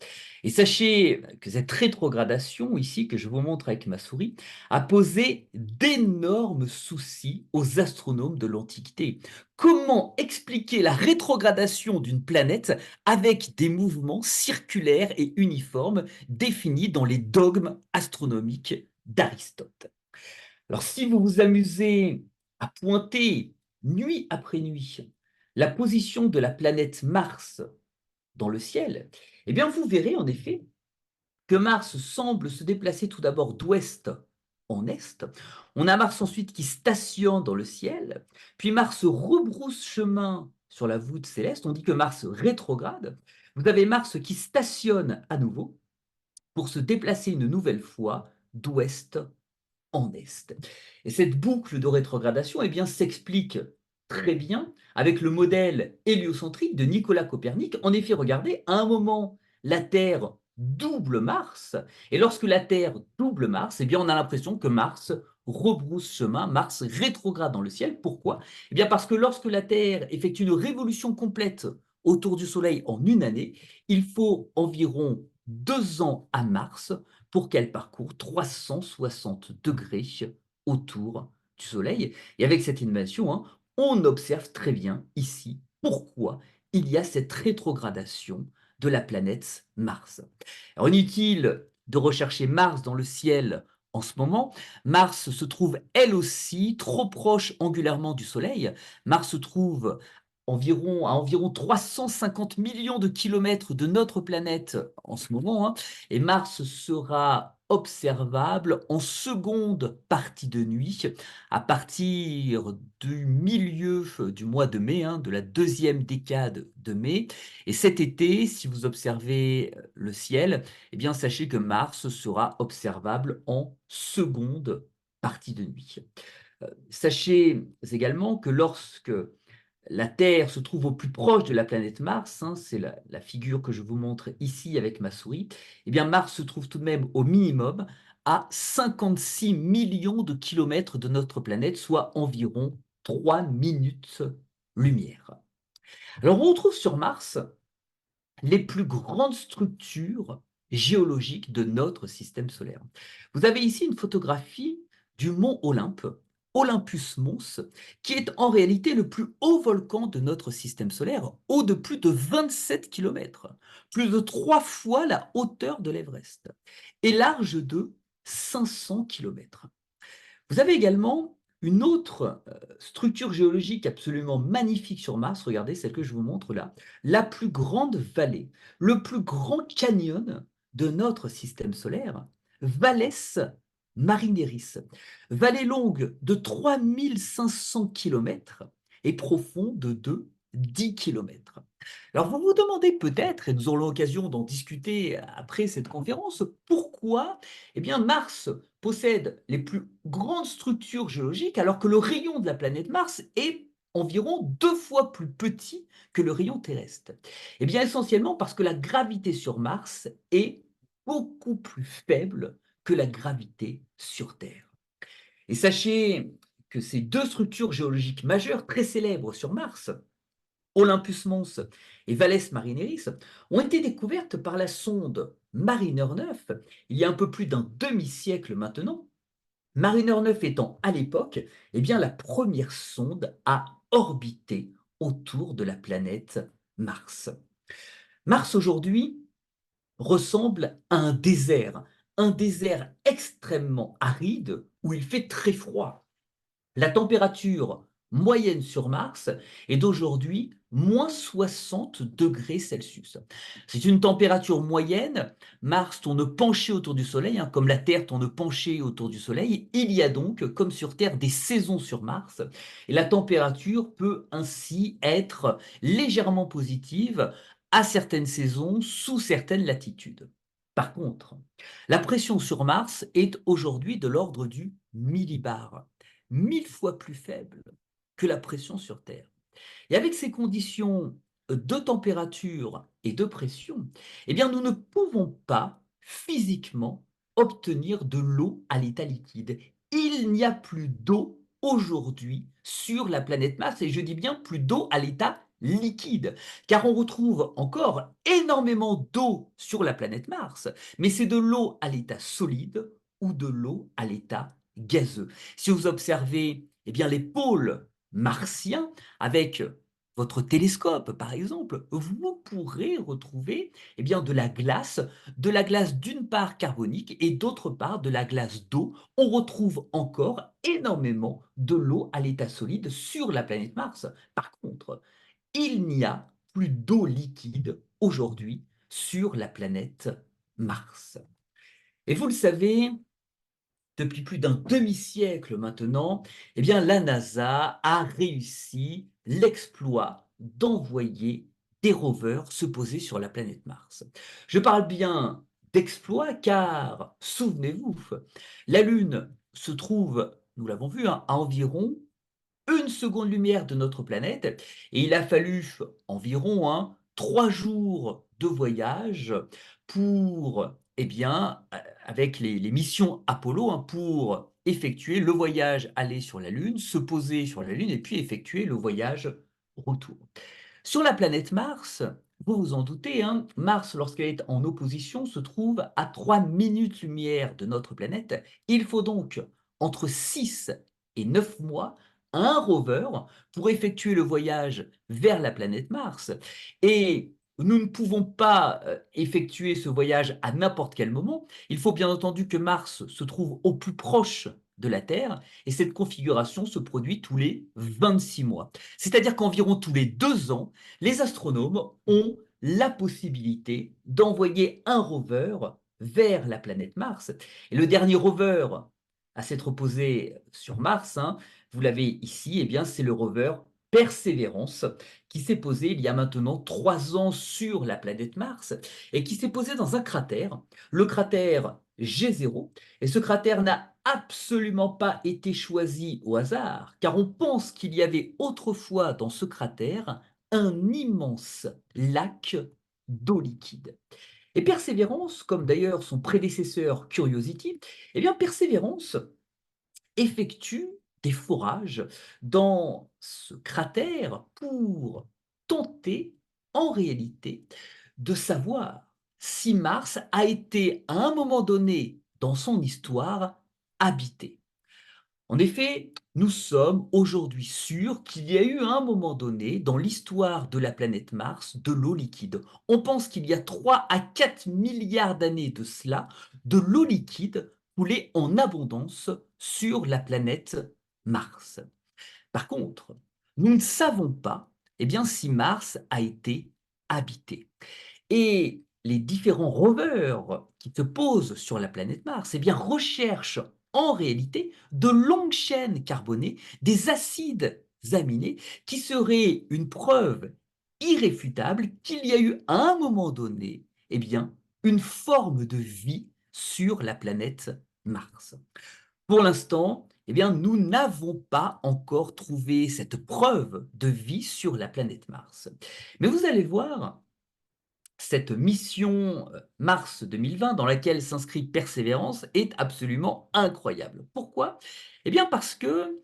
Et sachez que cette rétrogradation, ici, que je vous montre avec ma souris, a posé d'énormes soucis aux astronomes de l'Antiquité. Comment expliquer la rétrogradation d'une planète avec des mouvements circulaires et uniformes définis dans les dogmes astronomiques d'Aristote? Alors, si vous vous amusez à pointer nuit après nuit la position de la planète Mars dans le ciel, eh bien, vous verrez en effet que Mars semble se déplacer tout d'abord d'ouest en est. On a Mars ensuite qui stationne dans le ciel, puis Mars rebrousse chemin sur la voûte céleste. On dit que Mars rétrograde. Vous avez Mars qui stationne à nouveau pour se déplacer une nouvelle fois d'ouest en est. Et cette boucle de rétrogradation eh bien, s'explique très bien avec le modèle héliocentrique de Nicolas Copernic. En effet, regardez, à un moment, la Terre double Mars, et lorsque la Terre double Mars, eh bien, on a l'impression que Mars rebrousse chemin, Mars rétrograde dans le ciel. Pourquoi? Eh bien, parce que lorsque la Terre effectue une révolution complète autour du Soleil en une année, il faut environ 2 ans à Mars pour qu'elle parcourt 360 degrés autour du Soleil. Et avec cette animation, hein, on observe très bien ici pourquoi il y a cette rétrogradation de la planète Mars. Alors, inutile de rechercher Mars dans le ciel en ce moment. Mars se trouve elle aussi trop proche angulairement du Soleil. Mars se trouve à environ 350 millions de kilomètres de notre planète en ce moment, hein, et Mars sera observable en seconde partie de nuit à partir du milieu du mois de mai, hein, de la deuxième décade de mai. Et cet été, si vous observez le ciel, eh bien, sachez que Mars sera observable en seconde partie de nuit. Sachez également que lorsque la Terre se trouve au plus proche de la planète Mars, hein, c'est la figure que je vous montre ici avec ma souris, eh bien Mars se trouve tout de même au minimum à 56 millions de kilomètres de notre planète, soit environ 3 minutes-lumière. Alors on retrouve sur Mars les plus grandes structures géologiques de notre système solaire. Vous avez ici une photographie du mont Olympe, Olympus Mons, qui est en réalité le plus haut volcan de notre système solaire, haut de plus de 27 km, plus de 3 fois la hauteur de l'Everest, et large de 500 km. Vous avez également une autre structure géologique absolument magnifique sur Mars, regardez celle que je vous montre là, la plus grande vallée, le plus grand canyon de notre système solaire, Valles Marineris. Vallée longue de 3500 km et profonde de 10 km. Alors vous vous demandez peut-être, et nous aurons l'occasion d'en discuter après cette conférence, pourquoi eh bien, Mars possède les plus grandes structures géologiques alors que le rayon de la planète Mars est environ 2 fois plus petit que le rayon terrestre. Eh bien, essentiellement parce que la gravité sur Mars est beaucoup plus faible que la gravité sur Terre. Et sachez que ces deux structures géologiques majeures très célèbres sur Mars, Olympus Mons et Valles Marineris, ont été découvertes par la sonde Mariner 9 il y a un peu plus d'un demi-siècle maintenant. Mariner 9 étant à l'époque eh bien, la première sonde à orbiter autour de la planète Mars. Mars aujourd'hui ressemble à un désert extrêmement aride où il fait très froid. La température moyenne sur Mars est d'aujourd'hui moins 60 degrés Celsius. C'est une température moyenne. Mars tourne penché autour du Soleil, hein, comme la Terre tourne penché autour du Soleil. Il y a donc, comme sur Terre, des saisons sur Mars. Et la température peut ainsi être légèrement positive à certaines saisons, sous certaines latitudes. Par contre, la pression sur Mars est aujourd'hui de l'ordre du millibars, 1000 fois plus faible que la pression sur Terre. Et avec ces conditions de température et de pression, eh bien, nous ne pouvons pas physiquement obtenir de l'eau à l'état liquide. Il n'y a plus d'eau aujourd'hui sur la planète Mars, et je dis bien plus d'eau à l'état liquide, car on retrouve encore énormément d'eau sur la planète Mars, mais c'est de l'eau à l'état solide ou de l'eau à l'état gazeux. Si vous observez eh bien, les pôles martiens, avec votre télescope, par exemple, vous pourrez retrouver eh bien, de la glace d'une part carbonique et d'autre part de la glace d'eau. On retrouve encore énormément de l'eau à l'état solide sur la planète Mars. Par contre, il n'y a plus d'eau liquide aujourd'hui sur la planète Mars. Et vous le savez, depuis plus d'un demi-siècle maintenant, eh bien, la NASA a réussi l'exploit d'envoyer des rovers se poser sur la planète Mars. Je parle bien d'exploit car, souvenez-vous, la Lune se trouve, nous l'avons vu, hein, à environ 1 seconde-lumière de notre planète, et il a fallu environ 3 jours de voyage pour, eh bien, avec les missions Apollo, pour effectuer le voyage aller sur la Lune, se poser sur la Lune et puis effectuer le voyage retour. Sur la planète Mars, vous vous en doutez, Mars, lorsqu'elle est en opposition, se trouve à 3 minutes-lumière de notre planète. Il faut donc entre 6 et 9 mois à un rover pour effectuer le voyage vers la planète Mars. Et nous ne pouvons pas effectuer ce voyage à n'importe quel moment. Il faut bien entendu que Mars se trouve au plus proche de la Terre, et cette configuration se produit tous les 26 mois. C'est-à-dire qu'environ tous les 2 ans, les astronomes ont la possibilité d'envoyer un rover vers la planète Mars. Et le dernier rover à s'être posé sur Mars, vous l'avez ici, eh bien, c'est le rover Perseverance qui s'est posé il y a maintenant 3 ans sur la planète Mars et qui s'est posé dans un cratère, le cratère G0. Et ce cratère n'a absolument pas été choisi au hasard, car on pense qu'il y avait autrefois dans ce cratère un immense lac d'eau liquide. Et Perseverance, comme d'ailleurs son prédécesseur Curiosity, eh bien Perseverance effectue des forages dans ce cratère pour tenter en réalité de savoir si Mars a été à un moment donné dans son histoire habité. En effet, nous sommes aujourd'hui sûrs qu'il y a eu à un moment donné, dans l'histoire de la planète Mars, de l'eau liquide. On pense qu'il y a 3 à 4 milliards d'années de cela, de l'eau liquide coulait en abondance sur la planète Mars. Par contre, nous ne savons pas eh bien, si Mars a été habité. Et les différents rovers qui se posent sur la planète Mars, eh bien, recherchent en réalité de longues chaînes carbonées, des acides aminés, qui seraient une preuve irréfutable qu'il y a eu à un moment donné, eh bien, une forme de vie sur la planète Mars. Pour l'instant, eh bien, nous n'avons pas encore trouvé cette preuve de vie sur la planète Mars. Mais vous allez voir, cette mission Mars 2020 dans laquelle s'inscrit Persévérance est absolument incroyable. Pourquoi? Eh bien parce que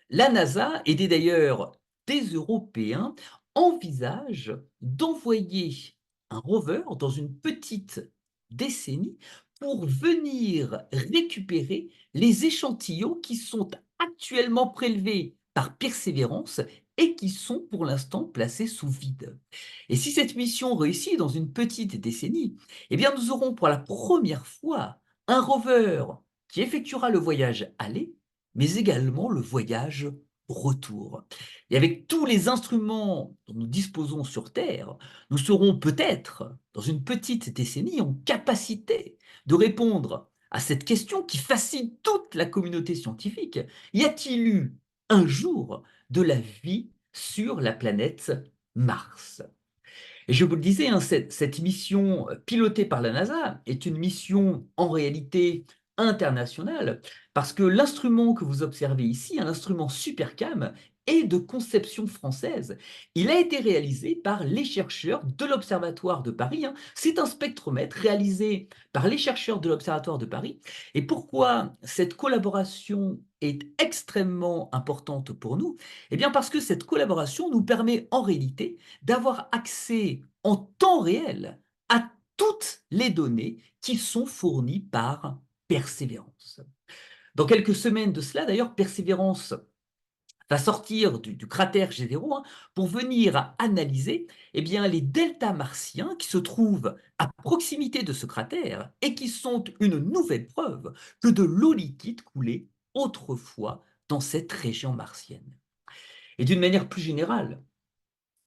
la NASA, aidée d'ailleurs des Européens, envisage d'envoyer un rover dans une petite décennie pour venir récupérer les échantillons qui sont actuellement prélevés par Persévérance et qui sont pour l'instant placés sous vide. Et si cette mission réussit dans une petite décennie, eh bien nous aurons pour la première fois un rover qui effectuera le voyage aller, mais également le voyage retour. Et avec tous les instruments dont nous disposons sur Terre, nous serons peut-être, dans une petite décennie, en capacité de répondre à cette question qui fascine toute la communauté scientifique. Y a-t-il eu un jour de la vie sur la planète Mars? Et je vous le disais, cette mission pilotée par la NASA est une mission en réalité international, parce que l'instrument que vous observez ici, un instrument Supercam, est de conception française. Il a été réalisé par les chercheurs de l'Observatoire de Paris, hein. C'est un spectromètre réalisé par les chercheurs de l'Observatoire de Paris. Et pourquoi cette collaboration est extrêmement importante pour nous? Eh bien parce que cette collaboration nous permet en réalité d'avoir accès en temps réel à toutes les données qui sont fournies par Persévérance. Dans quelques semaines de cela, d'ailleurs, Persévérance va sortir du cratère G0, hein, pour venir analyser eh bien, les deltas martiens qui se trouvent à proximité de ce cratère et qui sont une nouvelle preuve que de l'eau liquide coulait autrefois dans cette région martienne. Et d'une manière plus générale,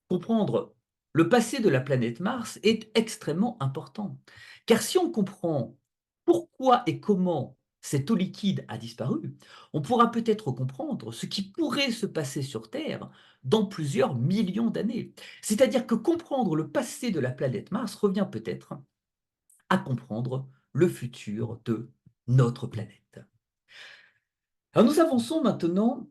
comprendre le passé de la planète Mars est extrêmement important. Car si on comprend pourquoi et comment cette eau liquide a disparu, on pourra peut-être comprendre ce qui pourrait se passer sur Terre dans plusieurs millions d'années. C'est-à-dire que comprendre le passé de la planète Mars revient peut-être à comprendre le futur de notre planète. Alors nous avançons maintenant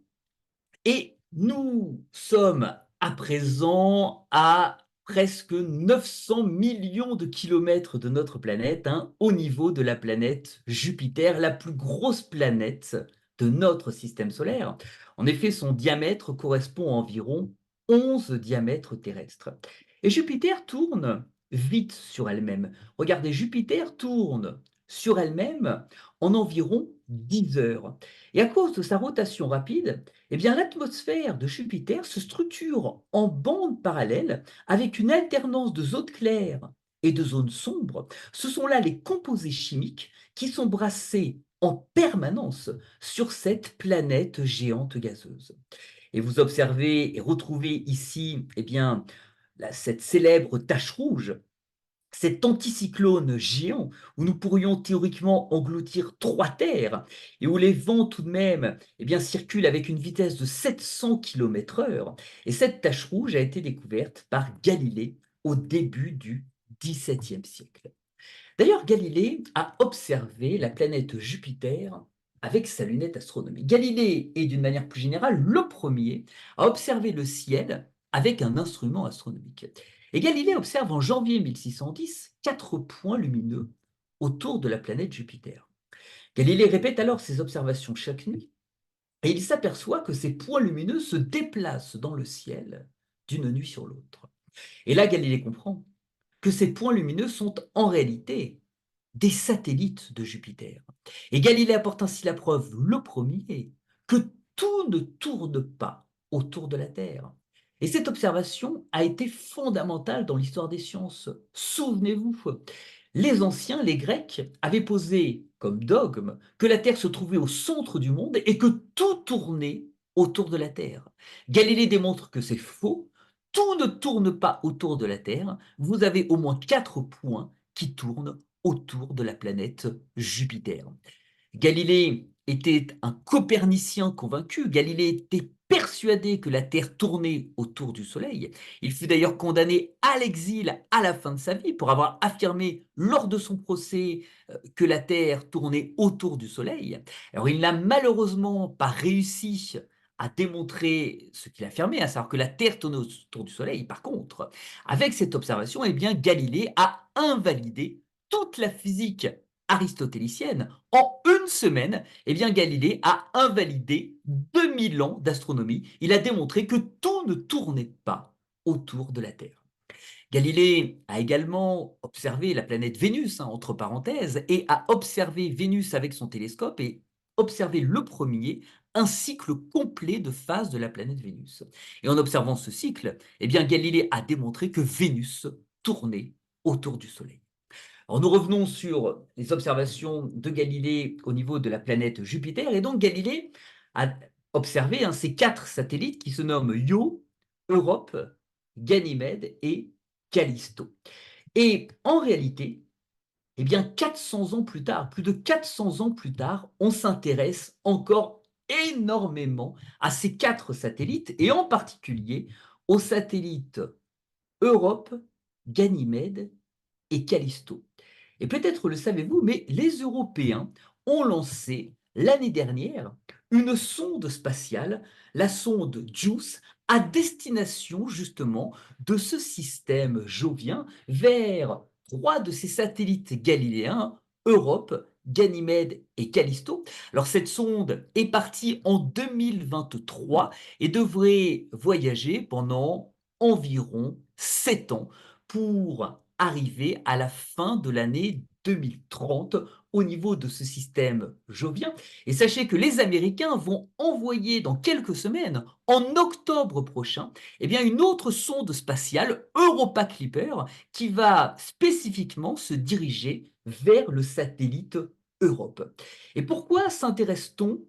et nous sommes à présent à presque 900 millions de kilomètres de notre planète, hein, au niveau de la planète Jupiter, la plus grosse planète de notre système solaire. En effet, son diamètre correspond à environ 11 diamètres terrestres. Et Jupiter tourne vite sur elle-même. Regardez, Jupiter tourne sur elle-même en environ 10 heures. Et à cause de sa rotation rapide, eh bien, l'atmosphère de Jupiter se structure en bandes parallèles avec une alternance de zones claires et de zones sombres. Ce sont là les composés chimiques qui sont brassés en permanence sur cette planète géante gazeuse. Et vous observez et retrouvez ici eh bien, cette célèbre tache rouge, cet anticyclone géant où nous pourrions théoriquement engloutir 3 terres et où les vents tout de même eh bien, circulent avec une vitesse de 700 km/h. Et cette tache rouge a été découverte par Galilée au début du XVIIe siècle. D'ailleurs, Galilée a observé la planète Jupiter avec sa lunette astronomique. Galilée est d'une manière plus générale le premier à observer le ciel avec un instrument astronomique. Et Galilée observe en janvier 1610 4 points lumineux autour de la planète Jupiter. Galilée répète alors ses observations chaque nuit et il s'aperçoit que ces points lumineux se déplacent dans le ciel d'une nuit sur l'autre. Et là, Galilée comprend que ces points lumineux sont en réalité des satellites de Jupiter. Et Galilée apporte ainsi la preuve, le premier, que tout ne tourne pas autour de la Terre. Et cette observation a été fondamentale dans l'histoire des sciences. Souvenez-vous, les anciens, les Grecs, avaient posé comme dogme que la Terre se trouvait au centre du monde et que tout tournait autour de la Terre. Galilée démontre que c'est faux, tout ne tourne pas autour de la Terre, vous avez au moins 4 points qui tournent autour de la planète Jupiter. Galilée était un copernicien convaincu. Galilée était persuadé que la Terre tournait autour du Soleil. Il fut d'ailleurs condamné à l'exil à la fin de sa vie pour avoir affirmé lors de son procès que la Terre tournait autour du Soleil. Alors il n'a malheureusement pas réussi à démontrer ce qu'il affirmait, à savoir que la Terre tournait autour du Soleil. Par contre, avec cette observation, eh bien, Galilée a invalidé toute la physique aristotélicienne. En une semaine, eh bien, Galilée a invalidé 2000 ans d'astronomie. Il a démontré que tout ne tournait pas autour de la Terre. Galilée a également observé la planète Vénus, hein, entre parenthèses, et a observé Vénus avec son télescope et observé le premier un cycle complet de phases de la planète Vénus. Et en observant ce cycle, eh bien, Galilée a démontré que Vénus tournait autour du Soleil. Alors nous revenons sur les observations de Galilée au niveau de la planète Jupiter. Et donc Galilée a observé ces 4 satellites qui se nomment Io, Europe, Ganymède et Callisto. Et en réalité, eh bien 400 ans plus tard, plus de 400 ans plus tard, on s'intéresse encore énormément à ces 4 satellites et en particulier aux satellites Europe, Ganymède et Callisto. Et peut-être le savez-vous, mais les Européens ont lancé l'année dernière une sonde spatiale, la sonde JUICE, à destination justement de ce système jovien vers 3 de ces satellites galiléens, Europe, Ganymède et Callisto. Alors cette sonde est partie en 2023 et devrait voyager pendant environ 7 ans pour arriver à la fin de l'année 2030 au niveau de ce système jovien. Et sachez que les Américains vont envoyer dans quelques semaines, en octobre prochain, eh bien une autre sonde spatiale, Europa Clipper, qui va spécifiquement se diriger vers le satellite Europe. Et pourquoi s'intéresse-t-on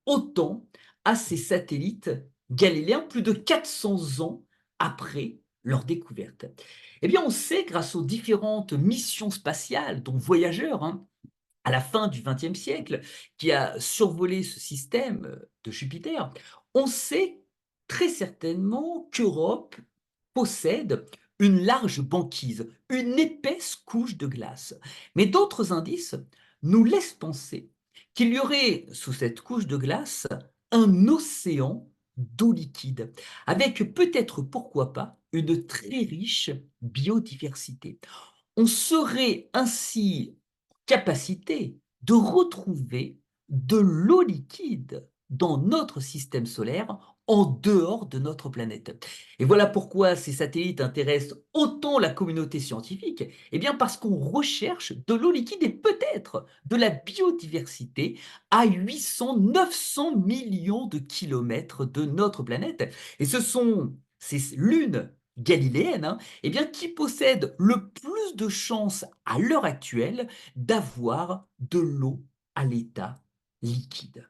autant à ces satellites galiléens plus de 400 ans après leur découverte? Eh bien, on sait, grâce aux différentes missions spatiales, dont Voyageur, hein, à la fin du XXe siècle, qui a survolé ce système de Jupiter, on sait très certainement qu'Europe possède une large banquise, une épaisse couche de glace. Mais d'autres indices nous laissent penser qu'il y aurait sous cette couche de glace un océan d'eau liquide, avec peut-être, pourquoi pas, une très riche biodiversité. On serait ainsi en capacité de retrouver de l'eau liquide dans notre système solaire en dehors de notre planète. Et voilà pourquoi ces satellites intéressent autant la communauté scientifique. Eh bien parce qu'on recherche de l'eau liquide et peut-être de la biodiversité à 800-900 millions de kilomètres de notre planète. Et ce sont ces lunes galiléennes, hein, eh bien, qui possède le plus de chances à l'heure actuelle d'avoir de l'eau à l'état liquide.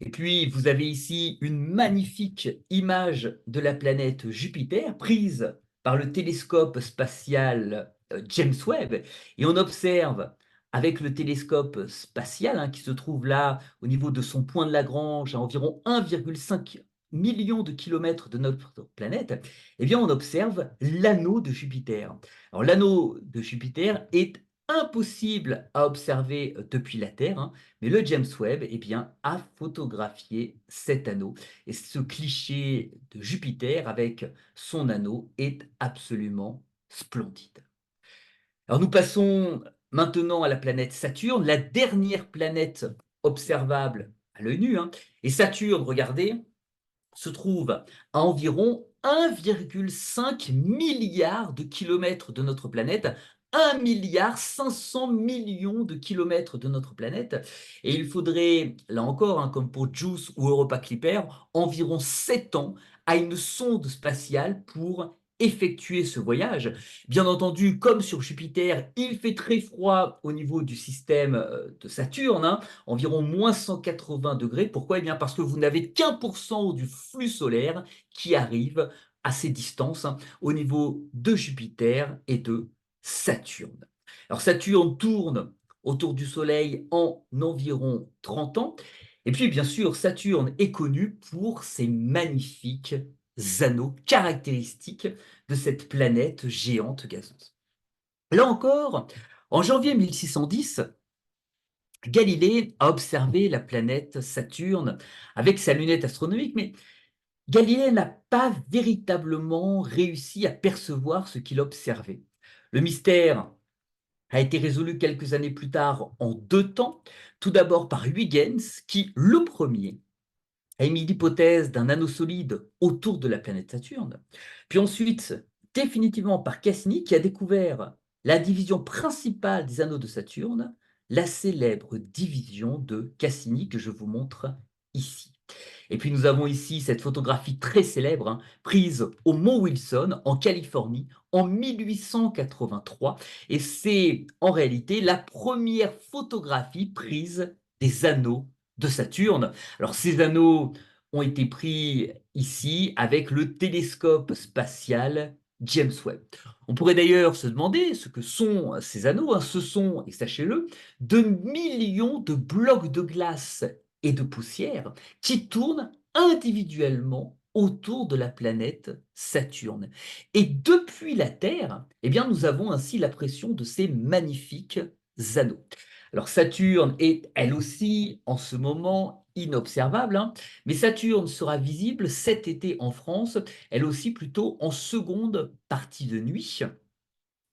Et puis, vous avez ici une magnifique image de la planète Jupiter prise par le télescope spatial James Webb. Et on observe avec le télescope spatial, hein, qui se trouve là au niveau de son point de Lagrange à environ 1,5 million de kilomètres de notre planète, eh bien on observe l'anneau de Jupiter. Alors l'anneau de Jupiter est impossible à observer depuis la Terre, hein, mais le James Webb, eh bien, a photographié cet anneau. Et ce cliché de Jupiter avec son anneau est absolument splendide. Alors nous passons maintenant à la planète Saturne, la dernière planète observable à l'œil nu, hein. Et Saturne, regardez, se trouve à environ 1,5 milliard de kilomètres de notre planète, 1 milliard 500 millions de kilomètres de notre planète. Et il faudrait, là encore, hein, comme pour JUICE ou Europa Clipper, environ 7 ans à une sonde spatiale pour effectuer ce voyage. Bien entendu, comme sur Jupiter, il fait très froid au niveau du système de Saturne, hein, environ moins 180 degrés. Pourquoi? Eh bien parce que vous n'avez qu'1% du flux solaire qui arrive à ces distances, hein, au niveau de Jupiter et de Saturne. Alors Saturne tourne autour du Soleil en environ 30 ans. Et puis bien sûr, Saturne est connu pour ses magnifiques anneaux caractéristiques de cette planète géante gazeuse. Là encore, en janvier 1610, Galilée a observé la planète Saturne avec sa lunette astronomique, mais Galilée n'a pas véritablement réussi à percevoir ce qu'il observait. Le mystère a été résolu quelques années plus tard en 2 temps. Tout d'abord par Huygens, qui, le premier, a émis l'hypothèse d'un anneau solide autour de la planète Saturne. Puis ensuite, définitivement par Cassini, qui a découvert la division principale des anneaux de Saturne, la célèbre division de Cassini que je vous montre ici. Et puis nous avons ici cette photographie très célèbre, hein, prise au mont Wilson en Californie en 1883. Et c'est en réalité la première photographie prise des anneaux de Saturne. Alors ces anneaux ont été pris ici avec le télescope spatial James Webb. On pourrait d'ailleurs se demander ce que sont ces anneaux, hein. Ce sont, et sachez-le, de millions de blocs de glace et de poussière qui tournent individuellement autour de la planète Saturne. Et depuis la Terre, eh bien, nous avons ainsi la pression de ces magnifiques anneaux. Alors Saturne est elle aussi en ce moment inobservable, hein, mais Saturne sera visible cet été en France, elle aussi plutôt en seconde partie de nuit.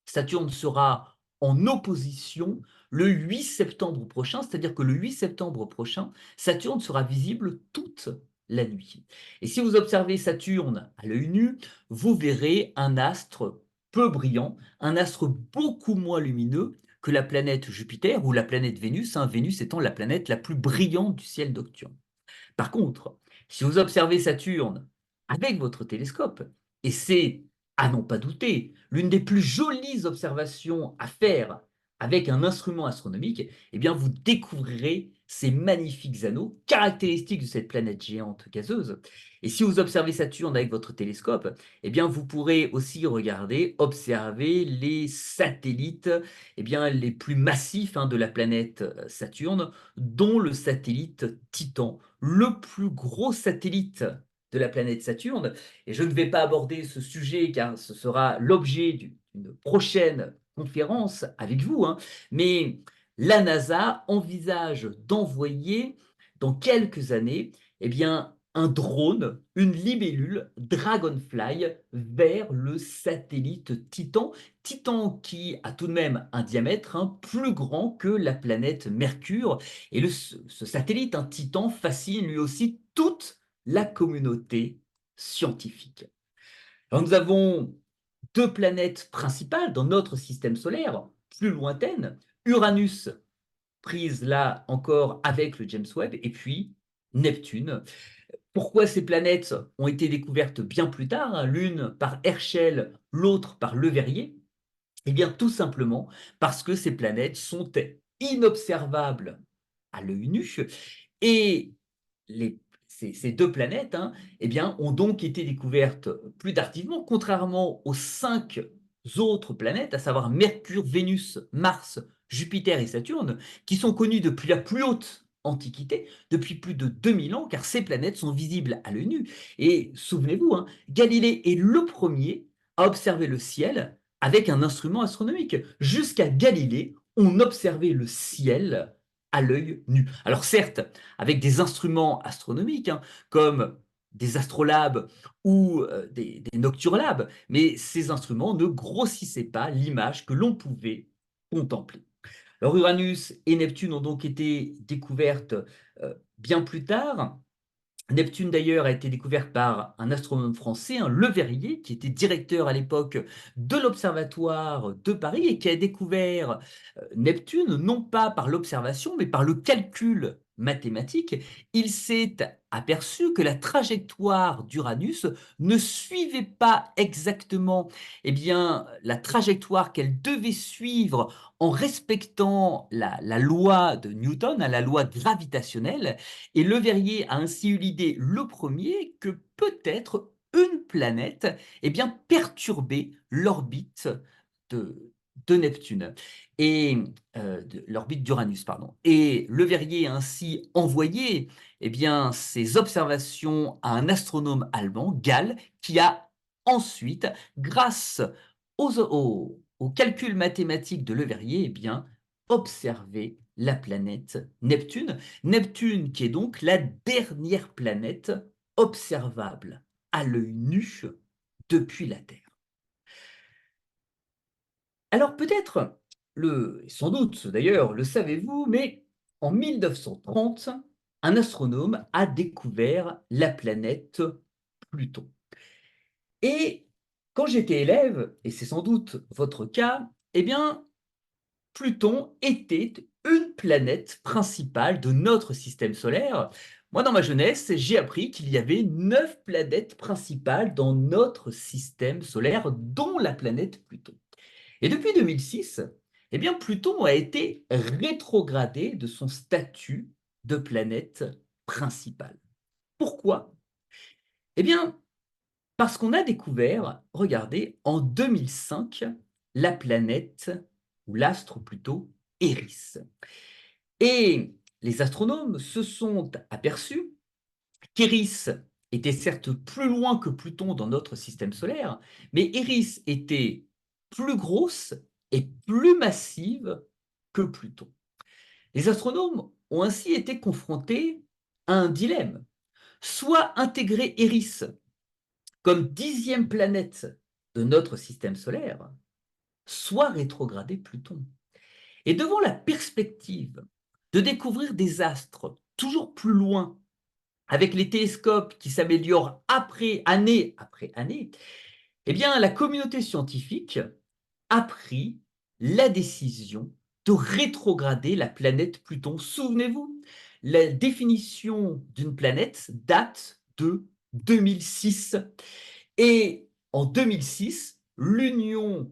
Saturne sera en opposition le 8 septembre prochain, c'est-à-dire que le 8 septembre prochain, Saturne sera visible toute la nuit. Et si vous observez Saturne à l'œil nu, vous verrez un astre peu brillant, un astre beaucoup moins lumineux que la planète Jupiter ou la planète Vénus, hein, Vénus étant la planète la plus brillante du ciel nocturne. Par contre, si vous observez Saturne avec votre télescope, et c'est, à n'en pas douter, l'une des plus jolies observations à faire avec un instrument astronomique, eh bien vous découvrirez ces magnifiques anneaux caractéristiques de cette planète géante gazeuse. Et si vous observez Saturne avec votre télescope, eh bien vous pourrez aussi regarder, observer les satellites eh bien, les plus massifs, hein, de la planète Saturne, dont le satellite Titan, le plus gros satellite de la planète Saturne. Et je ne vais pas aborder ce sujet car ce sera l'objet d'une prochaine conférence avec vous, hein, mais la NASA envisage d'envoyer dans quelques années eh bien, un drone, une libellule Dragonfly vers le satellite Titan. Titan qui a tout de même un diamètre, hein, plus grand que la planète Mercure. Et ce satellite, un Titan, fascine lui aussi toute la communauté scientifique. Alors nous avons deux planètes principales dans notre système solaire, plus lointaines, Uranus, prise là encore avec le James Webb, et puis Neptune. Pourquoi ces planètes ont été découvertes bien plus tard, hein, l'une par Herschel, l'autre par Le Verrier? Eh bien, tout simplement parce que ces planètes sont inobservables à l'œil nu et les ces 2 planètes, hein, eh bien, ont donc été découvertes plus tardivement, contrairement aux 5 autres planètes, à savoir Mercure, Vénus, Mars, Jupiter et Saturne, qui sont connues depuis la plus haute antiquité, depuis plus de 2000 ans, car ces planètes sont visibles à l'œil nu. Et souvenez-vous, hein, Galilée est le premier à observer le ciel avec un instrument astronomique. Jusqu'à Galilée, on observait le ciel à l'œil nu. Alors certes, avec des instruments astronomiques, hein, comme des astrolabes ou des nocturlabes, mais ces instruments ne grossissaient pas l'image que l'on pouvait contempler. Alors Uranus et Neptune ont donc été découvertes bien plus tard. Neptune, d'ailleurs, a été découverte par un astronome français, hein, Le Verrier, qui était directeur à l'époque de l'Observatoire de Paris et qui a découvert Neptune, non pas par l'observation, mais par le calcul mathématique. Il s'est aperçu que la trajectoire d'Uranus ne suivait pas exactement eh bien, la trajectoire qu'elle devait suivre en respectant la loi de Newton, hein, la loi gravitationnelle. Et Le Verrier a ainsi eu l'idée, le premier, que peut-être une planète eh bien, perturbait l'orbite de, de Neptune et l'orbite d'Uranus, pardon. Et Le Verrier a ainsi envoyé eh bien, ses observations à un astronome allemand, Gall, qui a ensuite, grâce aux calculs mathématiques de Le Verrier, eh bien, observé la planète Neptune. Neptune qui est donc la dernière planète observable à l'œil nu depuis la Terre. Alors peut-être, sans doute d'ailleurs, le savez-vous, mais en 1930, un astronome a découvert la planète Pluton. Et quand j'étais élève, et c'est sans doute votre cas, eh bien, Pluton était une planète principale de notre système solaire. Moi, dans ma jeunesse, j'ai appris qu'il y avait 9 planètes principales dans notre système solaire, dont la planète Pluton. Et depuis 2006, eh bien, Pluton a été rétrogradé de son statut de planète principale. Pourquoi? Eh bien, parce qu'on a découvert, regardez, en 2005, la planète, ou l'astre plutôt, Eris. Et les astronomes se sont aperçus qu'Eris était certes plus loin que Pluton dans notre système solaire, mais Eris était plus grosse et plus massive que Pluton. Les astronomes ont ainsi été confrontés à un dilemme. Soit intégrer Eris comme 10e planète de notre système solaire, soit rétrograder Pluton. Et devant la perspective de découvrir des astres toujours plus loin, avec les télescopes qui s'améliorent année après année, eh bien, la communauté scientifique a pris la décision de rétrograder la planète Pluton. Souvenez-vous, la définition d'une planète date de 2006. Et en 2006, l'Union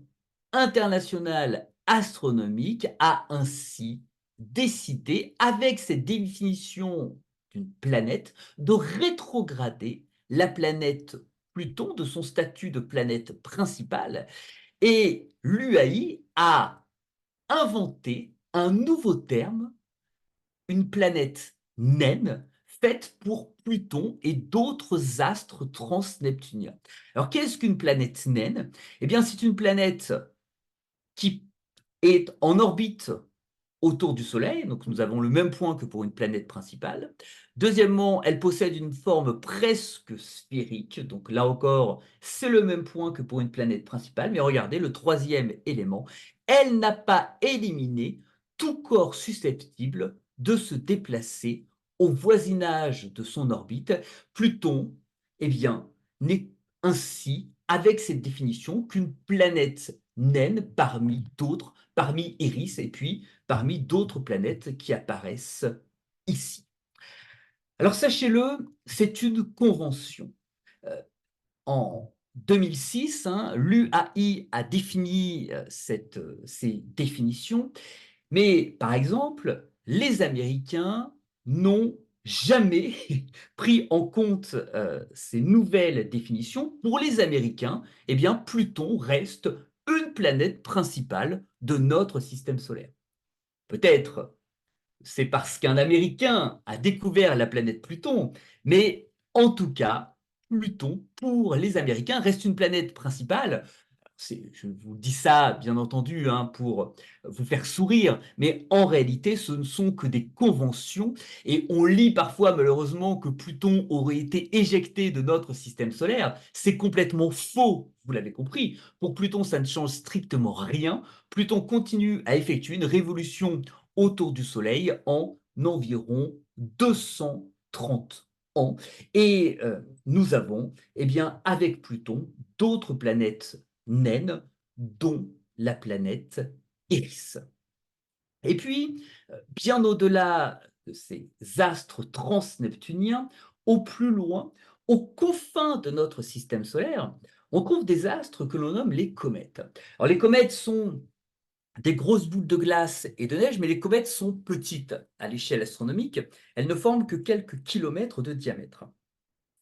internationale astronomique a ainsi décidé, avec cette définition d'une planète, de rétrograder la planète Pluton de son statut de planète principale. Et l'UAI a inventé un nouveau terme, une planète naine, faite pour Pluton et d'autres astres transneptuniens. Alors, qu'est-ce qu'une planète naine? Eh bien, c'est une planète qui est en orbite autour du Soleil, donc nous avons le même point que pour une planète principale. Deuxièmement, elle possède une forme presque sphérique, donc là encore, c'est le même point que pour une planète principale, mais regardez, le troisième élément, elle n'a pas éliminé tout corps susceptible de se déplacer au voisinage de son orbite. Pluton, eh bien, n'est ainsi, avec cette définition, qu'une planète naine parmi d'autres, parmi Eris, et puis parmi d'autres planètes qui apparaissent ici. Alors sachez-le, c'est une convention. Euh, En 2006, l'UAI a défini ces définitions, mais par exemple, les Américains n'ont jamais pris en compte ces nouvelles définitions. Pour les Américains, eh bien, Pluton reste une planète principale de notre système solaire. Peut-être c'est parce qu'un Américain a découvert la planète Pluton, mais en tout cas, Pluton, pour les Américains, reste une planète principale. Je vous dis ça, bien entendu, pour vous faire sourire, mais en réalité, ce ne sont que des conventions, et on lit parfois, malheureusement, que Pluton aurait été éjecté de notre système solaire. C'est complètement faux, vous l'avez compris. Pour Pluton, ça ne change strictement rien. Pluton continue à effectuer une révolution autour du Soleil en environ 230 ans. Et nous avons, eh bien, avec Pluton, d'autres planètes naines, dont la planète Eris. Et puis, bien au-delà de ces astres transneptuniens, au plus loin, aux confins de notre système solaire, on trouve des astres que l'on nomme les comètes. Alors, les comètes sont des grosses boules de glace et de neige, mais les comètes sont petites à l'échelle astronomique. Elles ne forment que quelques kilomètres de diamètre.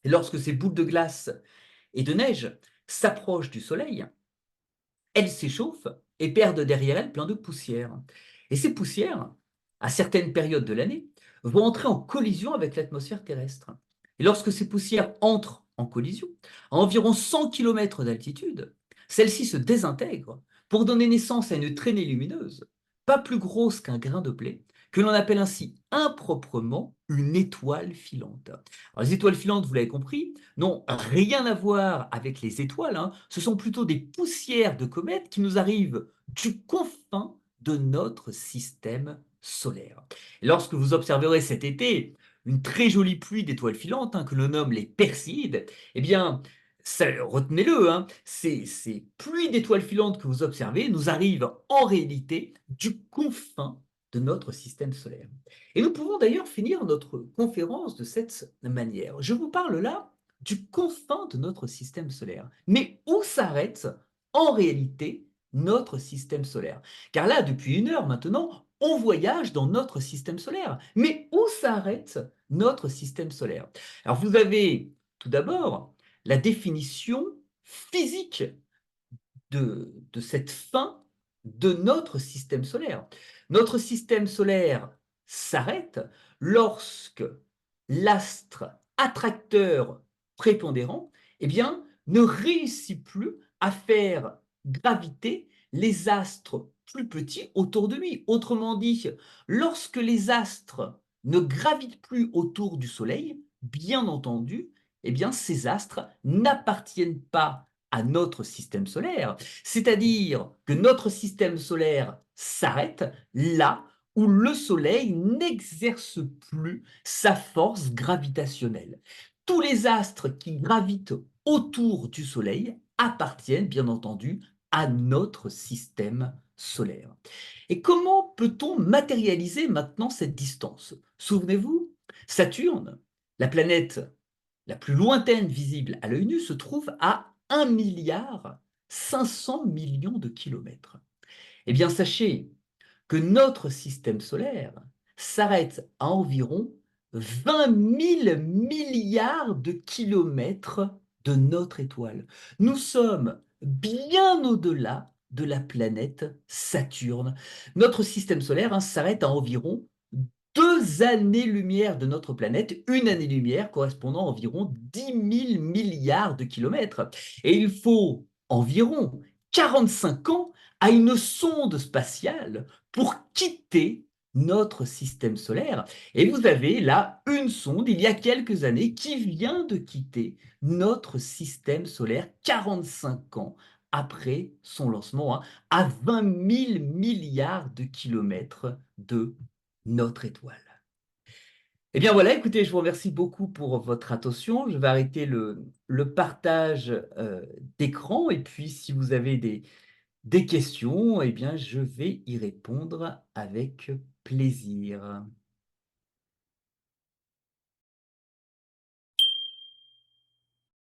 Et lorsque ces boules de glace et de neige s'approchent du Soleil, elles s'échauffent et perdent derrière elles plein de poussière. Et ces poussières, à certaines périodes de l'année, vont entrer en collision avec l'atmosphère terrestre. Et lorsque ces poussières entrent en collision, à environ 100 km d'altitude, celles-ci se désintègrent pour donner naissance à une traînée lumineuse, pas plus grosse qu'un grain de blé, que l'on appelle ainsi improprement une étoile filante. Alors, les étoiles filantes, vous l'avez compris, n'ont rien à voir avec les étoiles, ce sont plutôt des poussières de comètes qui nous arrivent du confin de notre système solaire. Et lorsque vous observerez cet été une très jolie pluie d'étoiles filantes que l'on nomme les Perséides, eh bien, retenez-le, ces pluies d'étoiles filantes que vous observez nous arrivent en réalité du confin de notre système solaire. Et nous pouvons d'ailleurs finir notre conférence de cette manière. Je vous parle là du confin de notre système solaire. Mais où s'arrête en réalité notre système solaire? Car là, depuis une heure maintenant, on voyage dans notre système solaire. Mais où s'arrête notre système solaire? Alors vous avez tout d'abord la définition physique de cette fin de notre système solaire. Notre système solaire s'arrête lorsque l'astre attracteur prépondérant, eh bien, ne réussit plus à faire graviter les astres plus petit autour de lui. Autrement dit, lorsque les astres ne gravitent plus autour du Soleil, bien entendu, eh bien, ces astres n'appartiennent pas à notre système solaire. C'est-à-dire que notre système solaire s'arrête là où le Soleil n'exerce plus sa force gravitationnelle. Tous les astres qui gravitent autour du Soleil appartiennent bien entendu à notre système solaire. Et comment peut-on matérialiser maintenant cette distance? Souvenez-vous, Saturne, la planète la plus lointaine visible à l'œil nu, se trouve à 1,5 milliard de kilomètres. Eh bien, sachez que notre système solaire s'arrête à environ 20 000 milliards de kilomètres de notre étoile. Nous sommes bien au-delà de la planète Saturne. Notre système solaire s'arrête à environ 2 années-lumière de notre planète, une année-lumière correspondant à environ 10 000 milliards de kilomètres. Et il faut environ 45 ans à une sonde spatiale pour quitter notre système solaire. Et vous avez là une sonde, il y a quelques années, qui vient de quitter notre système solaire 45 ans après son lancement, à 20 000 milliards de kilomètres de notre étoile. Eh bien voilà, écoutez, je vous remercie beaucoup pour votre attention. Je vais arrêter le partage d'écran et puis si vous avez des questions, eh bien je vais y répondre avec plaisir.